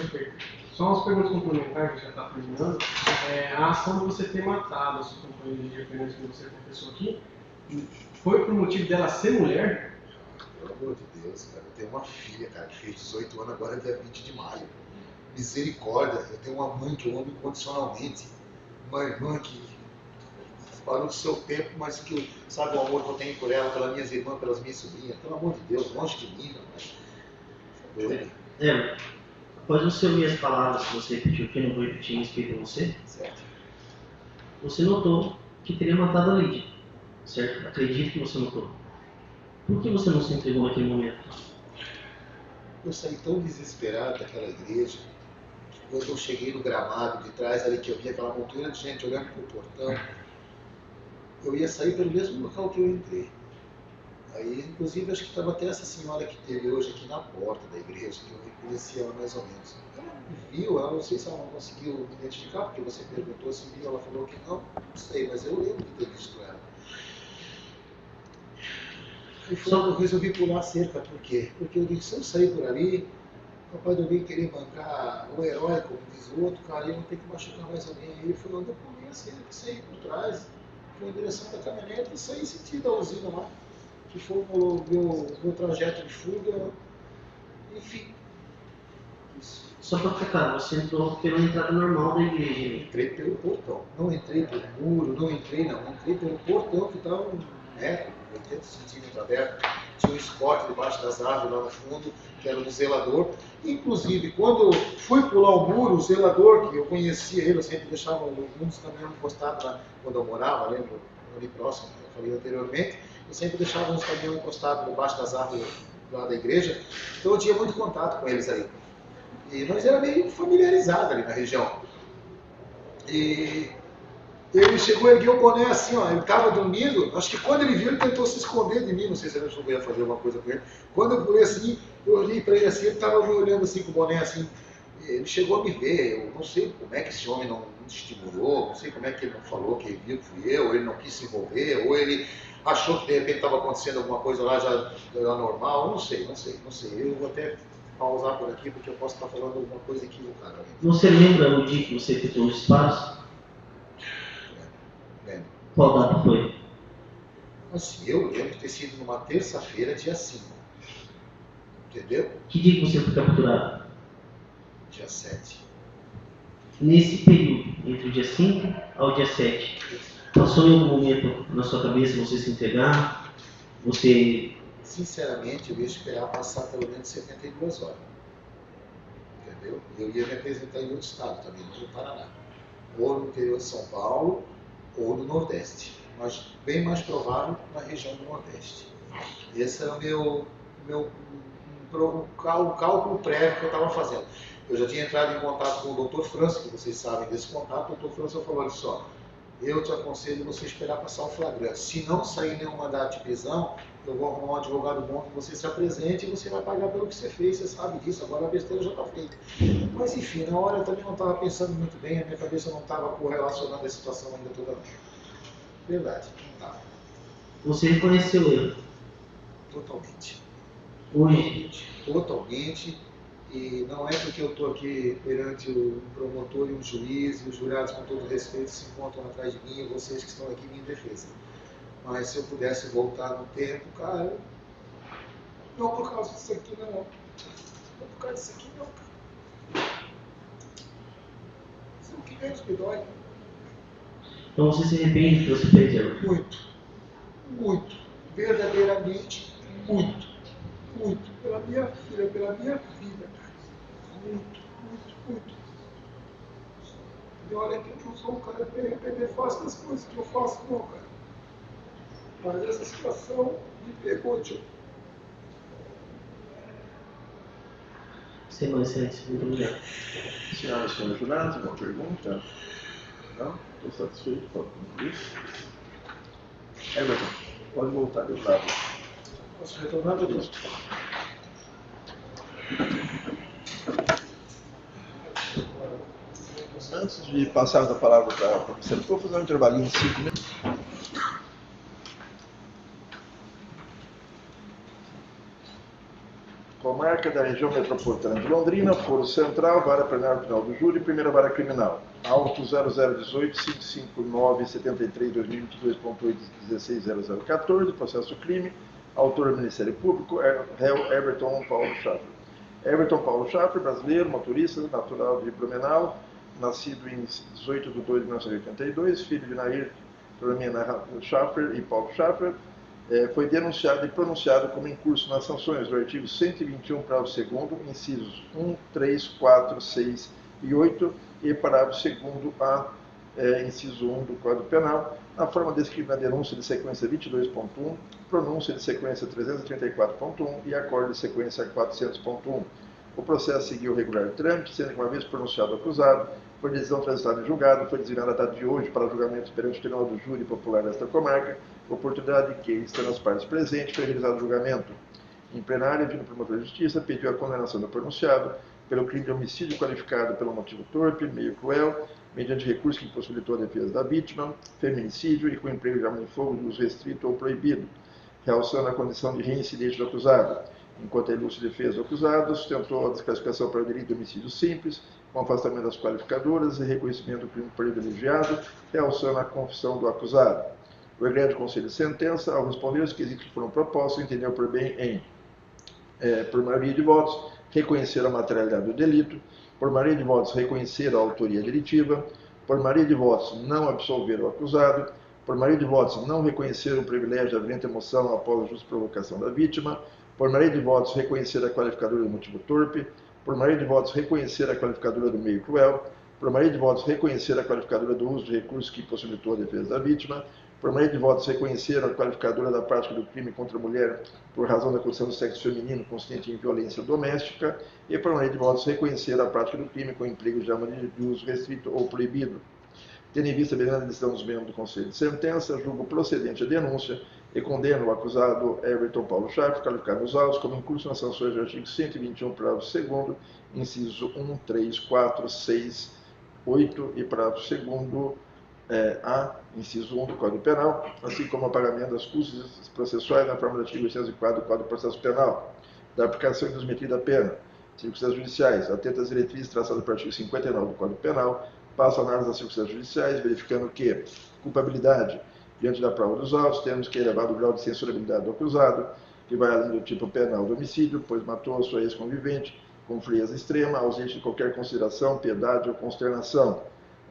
Só umas perguntas complementares, que já está terminando. A ação de você ter matado a sua companheira de referência que você confessou aqui, foi por motivo dela ser mulher? Pelo amor de Deus, cara. Eu tenho uma filha, cara, que fez 18 anos agora, dia 20 de maio. Misericórdia. Eu tenho uma mãe que eu amo incondicionalmente. Uma irmã que parou do seu tempo, mas que sabe o amor que eu tenho por ela, pelas minhas irmãs, pelas minhas sobrinhas. Pelo amor de Deus, longe de mim, rapaz. Doido. Após você ouvir as palavras que você repetiu, que eu não vou repetir em respeito a você, Certo. você notou que teria matado a Lídia, certo? Acredito que você notou. Por que você não se entregou naquele momento? Eu saí tão desesperado daquela igreja. Quando eu cheguei no gramado de trás, ali que eu vi aquela montanha de gente olhando para o portão, eu ia sair pelo mesmo local que eu entrei. Aí, inclusive, acho que estava até essa senhora que teve hoje aqui na porta da igreja, que eu reconheci ela mais ou menos. Ela me viu, ela não sei se ela não conseguiu me identificar, porque você perguntou se viu, ela falou que não sei, mas eu lembro de ter visto ela. Aí foi quando eu resolvi pular a cerca, por quê? Porque eu disse, se eu sair por ali, capaz de alguém querer bancar o herói, como diz o outro, cara, e eu não tenho que machucar mais alguém. Aí ele foi onde eu pulei a cerca, saí por trás, fui em direção da caminhonete e saí sentido a usina lá, que foi o meu trajeto de fuga, enfim. Isso. Só para ficar claro, você entrou pela entrada normal da igreja. Entrei pelo portão, não entrei pelo muro, não entrei pelo portão que estava 80 centímetros aberto, tinha um spot debaixo das árvores lá no fundo, que era do zelador. Inclusive, quando eu fui pular o muro, o zelador, que eu conhecia ele, eu sempre deixava um dos caminhões encostados lá, quando eu morava, lembro, ali próximo, que eu falei anteriormente, eu sempre deixava uns caminhões encostados debaixo das árvores lá da igreja, então eu tinha muito contato com eles aí. E nós era meio familiarizados ali na região. E ele chegou a erguer o boné assim, ó, ele estava dormindo, acho que quando ele viu, ele tentou se esconder de mim, não sei se ele achou que eu ia fazer alguma coisa com ele. Quando eu pulei assim, eu olhei para ele assim, ele estava me olhando assim com o boné assim. Ele chegou a me ver, eu não sei como é que esse homem não me estimulou, não sei como é que ele não falou que ele viu que fui eu, ou ele não quis se envolver, ou ele achou que de repente estava acontecendo alguma coisa lá já normal, não sei. Eu vou até pausar por aqui, porque eu posso estar falando alguma coisa equivocada. Você lembra o dia que você efetuou os disparos? Lembro. Qual data foi? Assim, eu lembro de ter sido numa terça-feira, dia 5. Entendeu? Que dia que você foi capturado? Dia 7. Nesse período, entre o dia 5 ao dia 7, passou em algum momento na sua cabeça você se entregar? Você... Sinceramente, eu ia esperar passar pelo menos 72 horas. Entendeu? Eu ia me apresentar em outro estado também, no Paraná. Ou no interior de São Paulo, ou no Nordeste. Mas bem mais provável na região do Nordeste. Esse era o cálculo prévio que eu estava fazendo. Eu já tinha entrado em contato com o Dr. França, que vocês sabem desse contato. O Dr. França falou, olha só, eu te aconselho você esperar passar o flagrante. Se não sair nenhum mandato de prisão, eu vou arrumar um advogado bom que você se apresente e você vai pagar pelo que você fez, você sabe disso, agora a besteira já está feita. Mas enfim, na hora eu também não estava pensando muito bem, a minha cabeça não estava correlacionando a situação ainda toda não. Verdade, não estava. Você reconheceu o erro? Totalmente. Hoje? Totalmente. E não é porque eu estou aqui perante o promotor e um juiz, e os jurados, com todo respeito, se encontram atrás de mim, e vocês que estão aqui em minha defesa. Mas se eu pudesse voltar no tempo, cara, não por causa disso aqui, não. Não por causa disso aqui, não, cara. Isso é o que menos me dói. Então você se arrepende do que você fez, Elo? Muito. Muito. Verdadeiramente, muito. Muito. Pela minha filha, pela minha vida, cara. Muito. E olha que eu não sou um cara de me arrepender fácil das coisas que eu faço, não, cara. Mas essa situação me pegou, tio. Sem mais antes, muito obrigado. Senhoras e senhores jurados, uma pergunta? Não? Estou satisfeito com isso. Everton, pode voltar, deputado. Posso retornar, doutor? Antes de passarmos a palavra para a professora, vou fazer um intervalinho de 5 minutos. Comarca da região metropolitana de Londrina, Foro Central, Vara Penal Penal do Júri, Primeira Vara Criminal. Auto 0018-559-73-2022.816-0014, processo crime Autor do Ministério Público, réu Everton Paulo Schaffer. Everton Paulo Schaffer, brasileiro, motorista, natural de Blumenau, nascido em 18 de 2 de 1982, filho de Nair Filomena Schaffer e Paulo Schaffer, foi denunciado e pronunciado como incurso nas sanções do artigo 121, parágrafo 2º, incisos 1, 3, 4, 6 e 8, e parágrafo 2º A, inciso 1 do Código Penal, na forma descrita na denúncia de sequência 22.1, pronúncia de sequência 334.1 e acórdão de sequência 400.1. O processo seguiu o regular trâmite, sendo que, uma vez pronunciado o acusado, por decisão transitada em julgado, foi designada a data de hoje para julgamento perante o Tribunal do Júri Popular desta comarca, oportunidade que, estando as partes presentes, foi realizado o julgamento. Em plenário, vindo promotor de justiça, pediu a condenação do pronunciado pelo crime de homicídio qualificado pelo motivo torpe, meio cruel, mediante recurso que impossibilitou a defesa da vítima, feminicídio e com emprego de arma de fogo de uso restrito ou proibido, realçando a condição de reincidente do acusado. Enquanto a ilustre defesa do acusado sustentou a desclassificação para o delito de homicídio simples, com afastamento das qualificadoras e reconhecimento do crime privilegiado, realçando a confissão do acusado. O egrégio Conselho de Sentença, ao responder os quesitos que foram propostos, entendeu por bem em, por maioria de votos, reconhecer a materialidade do delito, por maioria de votos, reconhecer a autoria delitiva, por maioria de votos, não absolver o acusado, por maioria de votos, não reconhecer o privilégio da violenta emoção após a justa provocação da vítima, por maioria de votos, reconhecer a qualificadora do motivo torpe, por maioria de votos, reconhecer a qualificadora do meio cruel, por maioria de votos, reconhecer a qualificadora do uso de recursos que possibilitou a defesa da vítima, por maioria de votos, reconhecer a qualificadora da prática do crime contra a mulher por razão da condição do sexo feminino consistente em violência doméstica, e por maioria de votos, reconhecer a prática do crime com emprego de arma de uso restrito ou proibido. Tendo em vista a beleza decisão dos membros do Conselho de Sentença, julgo procedente a denúncia e condeno o acusado Everton Paulo Schaffer, qualificado nos autos, como incurso nas sanções do artigo 121, parágrafo 2º, inciso 1, 3, 4, 6, 8 e parágrafo 2º A, inciso 1 do Código Penal, assim como o pagamento das custas processuais na forma do artigo 804 do Código de Processo Penal, da aplicação indismetida da pena, circunstâncias judiciais, atento às diretrizes traçadas pelo artigo 59 do Código Penal, passo a análise das circunstâncias judiciais, verificando que culpabilidade diante da prova dos autos, temos que elevar o grau de censurabilidade do acusado, que vai além do tipo penal do homicídio, pois matou a sua ex-convivente com frieza extrema, ausente de qualquer consideração, piedade ou consternação.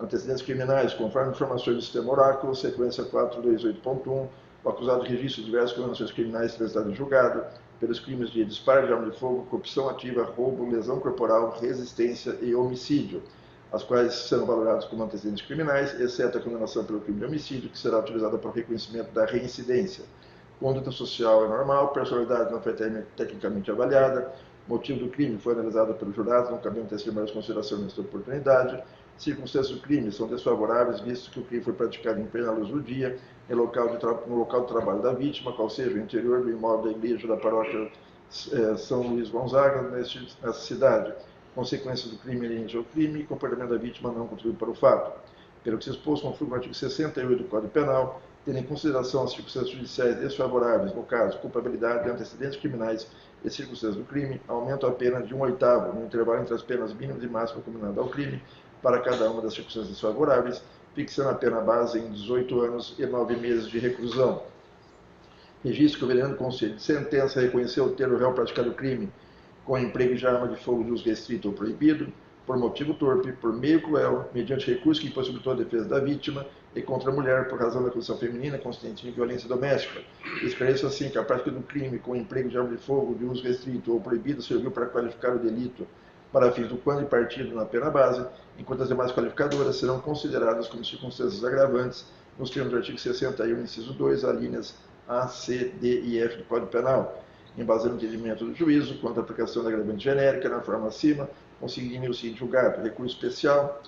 Antecedentes criminais, conforme informações do sistema Oráculo, sequência 428.1, o acusado registra diversas condenações criminais transitadas em julgado, pelos crimes de disparo de arma de fogo, corrupção ativa, roubo, lesão corporal, resistência e homicídio, as quais serão valoradas como antecedentes criminais, exceto a condenação pelo crime de homicídio, que será utilizada para o reconhecimento da reincidência. Conduta social é normal, personalidade não foi tecnicamente avaliada, motivo do crime foi analisado pelos jurados, não cabendo tecer mais consideração nesta oportunidade, circunstâncias do crime são desfavoráveis, visto que o crime foi praticado em plena luz do dia, no local de trabalho da vítima, qual seja o interior do imóvel da igreja da paróquia São Luís Gonzaga, nessa cidade. Consequências do crime inerente ao crime e comportamento da vítima não contribui para o fato. Pelo que se expôs, conforme o artigo 68 do Código Penal, tendo em consideração as circunstâncias judiciais desfavoráveis, no caso, culpabilidade, antecedentes criminais e circunstâncias do crime, aumento a pena de 1/8, no intervalo entre as penas mínimas e máximas combinadas ao crime, para cada uma das circunstâncias desfavoráveis, fixando a pena base em 18 anos e 9 meses de reclusão. Registro que o vereador do Conselho de Sentença reconheceu ter o réu praticado o crime com emprego de arma de fogo de uso restrito ou proibido, por motivo torpe, por meio cruel, mediante recurso que impossibilitou a defesa da vítima e contra a mulher por razão da condição feminina consistente em violência doméstica. Esclareço assim que a prática do crime com emprego de arma de fogo de uso restrito ou proibido serviu para qualificar o delito para fins do quando e partido na pena base, enquanto as demais qualificadoras serão consideradas como circunstâncias agravantes nos termos do artigo 61, inciso 2, alíneas A, C, D e F do Código Penal, em base no entendimento do juízo, quanto à aplicação da agravante genérica na forma acima, conseguindo o seguinte julgado: recurso especial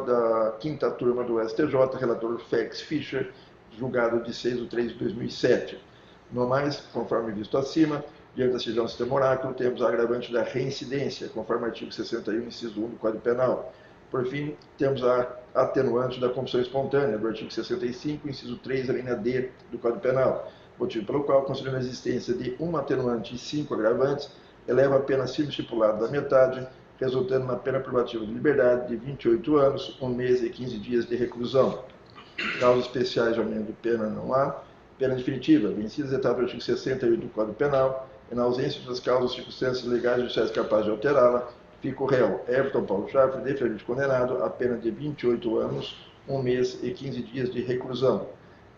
da 5ª turma do STJ, relator Félix Fischer, julgado de 6 de 3 de 2007. No mais, conforme visto acima, diante da decisão do sistema Oráculo, temos a agravante da reincidência, conforme o artigo 61, inciso 1 do Código Penal. Por fim, temos a atenuante da confissão espontânea, do artigo 65, inciso 3, a linha D do Código Penal, motivo pelo qual, considerando a existência de uma atenuante e 5 agravantes, eleva a pena acima estipulada da metade, resultando na pena privativa de liberdade de 28 anos, 1 mês e 15 dias de reclusão. Causas especiais de aumento de pena não há. Pena definitiva, vencidas as etapas do artigo 68 do Código Penal, e na ausência de outras causas ou circunstâncias legais ou judiciais capazes de alterá-la, fica o réu Everton Paulo Schaeffer definitivamente condenado a pena de 28 anos, 1 mês e 15 dias de reclusão.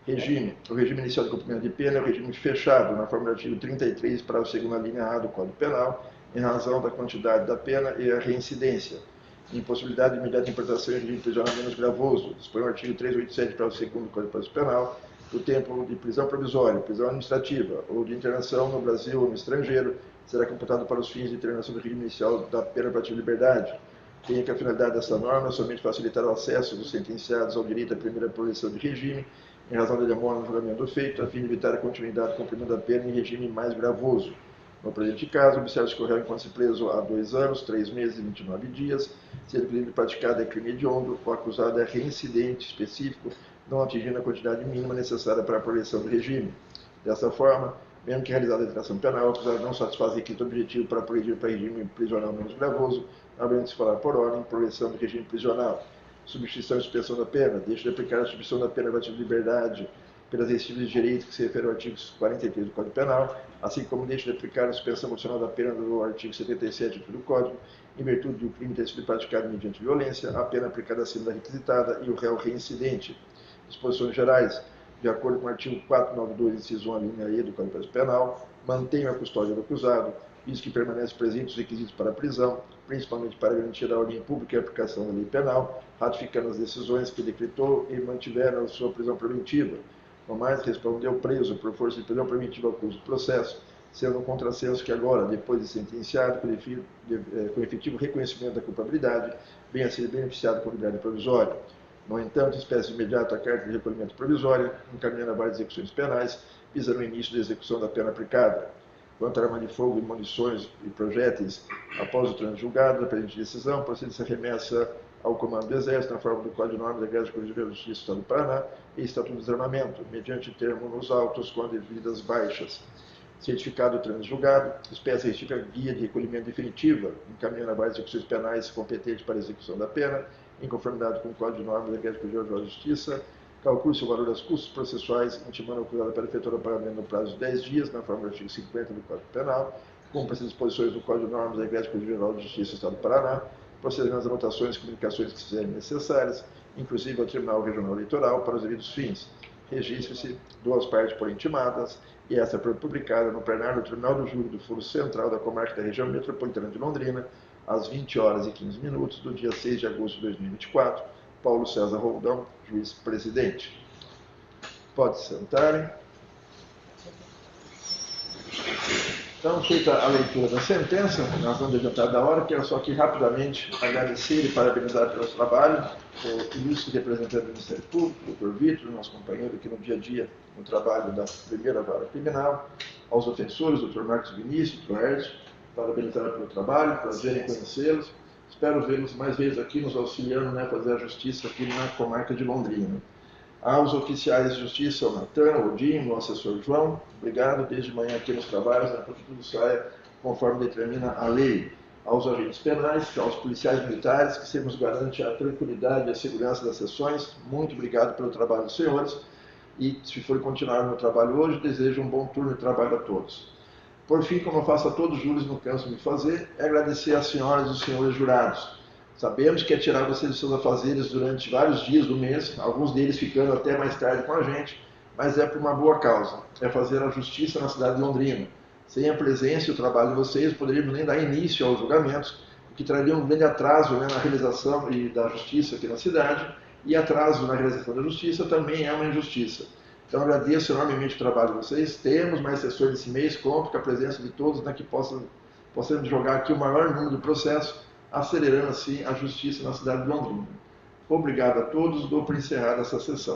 Regime. O regime inicial de cumprimento de pena é o regime fechado, na forma do artigo 33, parágrafo 2ª linha A do Código Penal, em razão da quantidade da pena e a reincidência. Impossibilidade de imediata importação em regime prisional menos gravoso. Dispõe o artigo 387, parágrafo 2º do Código Penal, do tempo de prisão provisória, prisão administrativa ou de internação no Brasil ou no estrangeiro será computado para os fins de determinação do regime inicial da pena privativa de liberdade. Tem que a finalidade dessa norma é somente facilitar o acesso dos sentenciados ao direito à primeira progressão de regime, em razão da demora no julgamento do feito, a fim de evitar a continuidade do cumprimento da pena em regime mais gravoso. No presente caso, observa-se que o réu encontra-se preso há 2 anos, 3 meses e 29 dias, sendo que o crime praticado é crime hediondo, o acusado é reincidente específico, não atingindo a quantidade mínima necessária para a progressão do regime. Dessa forma, mesmo que realizada a infração penal, o acusado não satisfaz requisito objetivo para progredir para regime prisional menos gravoso, havendo de se falar por ordem, progressão do regime prisional. Substituição e suspensão da pena, deixa de aplicar a substituição da pena privativa de liberdade pelas restrições de direito que se refere ao artigo 43 do Código Penal, assim como deixa de aplicar a suspensão condicional da pena do artigo 77 do Código, em virtude do crime ter sido praticado mediante violência, a pena aplicada acima da requisitada e o réu reincidente. Disposições gerais, de acordo com o artigo 492, inciso 1, linha E do Código Penal, mantém a custódia do acusado, visto que permanece presente os requisitos para a prisão, principalmente para garantir a ordem pública e a aplicação da lei penal, ratificando as decisões que decretou e mantiveram a sua prisão preventiva. No mais, respondeu preso por força de prisão preventiva ao curso do processo, sendo um contrassenso que agora, depois de sentenciado, com efetivo reconhecimento da culpabilidade, venha a ser beneficiado com liberdade provisória. No entanto, espécie imediata a carta de recolhimento provisória, encaminhando a várias execuções penais, visa no início da execução da pena aplicada. Quanto à arma de fogo e munições e projéteis, após o trânsito julgado da presente decisão, procede-se a remessa ao Comando do Exército, na forma do Código de Normas da Igreja Corregedoria da Justiça do Estado do Paraná e Estatuto de Desarmamento, mediante termo nos autos com devidas baixas. Certificado o trânsito julgado, espécie recíproca guia de recolhimento definitiva, encaminhando a várias execuções penais competentes para a execução da pena, em conformidade com o Código de Normas da Igreja Corregedoria da Justiça, calcule-se o valor dos custos processuais, intimando o acusado para efetuar o pagamento no prazo de 10 dias, na forma do artigo 50 do Código Penal, cumpra-se as disposições do Código de Normas da Igreja Corregedoria da Justiça do Estado do Paraná, procedendo às anotações e comunicações que se fizerem necessárias, inclusive ao Tribunal Regional Eleitoral, para os devidos fins. Registre-se 2 partes por intimadas, e esta foi publicada no plenário do Tribunal do Júri do Foro Central da Comarca da Região Metropolitana de Londrina, às 20h15 do dia 6 de agosto de 2024, Paulo César Roldão, juiz-presidente. Pode sentarem. Então, feita a leitura da sentença, nós vamos adiantar da hora, quero só aqui rapidamente agradecer e parabenizar pelo trabalho o ilustre representante do Ministério Público, o Dr. Vitor, nosso companheiro aqui no dia a dia, no trabalho da primeira vara criminal, aos ofensores, Dr. Marcos Vinícius, Dr. Ernst, parabenizar pelo trabalho, prazer em conhecê-los. Espero vê-los mais vezes aqui nos auxiliando, a fazer a justiça aqui na comarca de Londrina. Aos oficiais de justiça, o Natan, o Odinho, o assessor João, obrigado desde manhã aqui nos trabalhos, para que tudo saia conforme determina a lei. Aos agentes penais, aos policiais militares, que sempre nos garante a tranquilidade e a segurança das sessões, muito obrigado pelo trabalho dos senhores, e se for continuar no trabalho hoje, desejo um bom turno de trabalho a todos. Por fim, como eu faço a todos os júris, não canso de me fazer, é agradecer às senhoras e os senhores jurados. Sabemos que é tirar vocês dos seus afazeres durante vários dias do mês, alguns deles ficando até mais tarde com a gente, mas é por uma boa causa, é fazer a justiça na cidade de Londrina. Sem a presença e o trabalho de vocês, poderíamos nem dar início aos julgamentos, o que traria um grande atraso na realização da justiça aqui na cidade, e atraso na realização da justiça também é uma injustiça. Então agradeço enormemente o trabalho de vocês, temos mais sessões esse mês, conto com a presença de todos, que possamos jogar aqui o maior número do processo, acelerando assim a justiça na cidade de Londrina. Obrigado a todos, dou por encerrada essa sessão.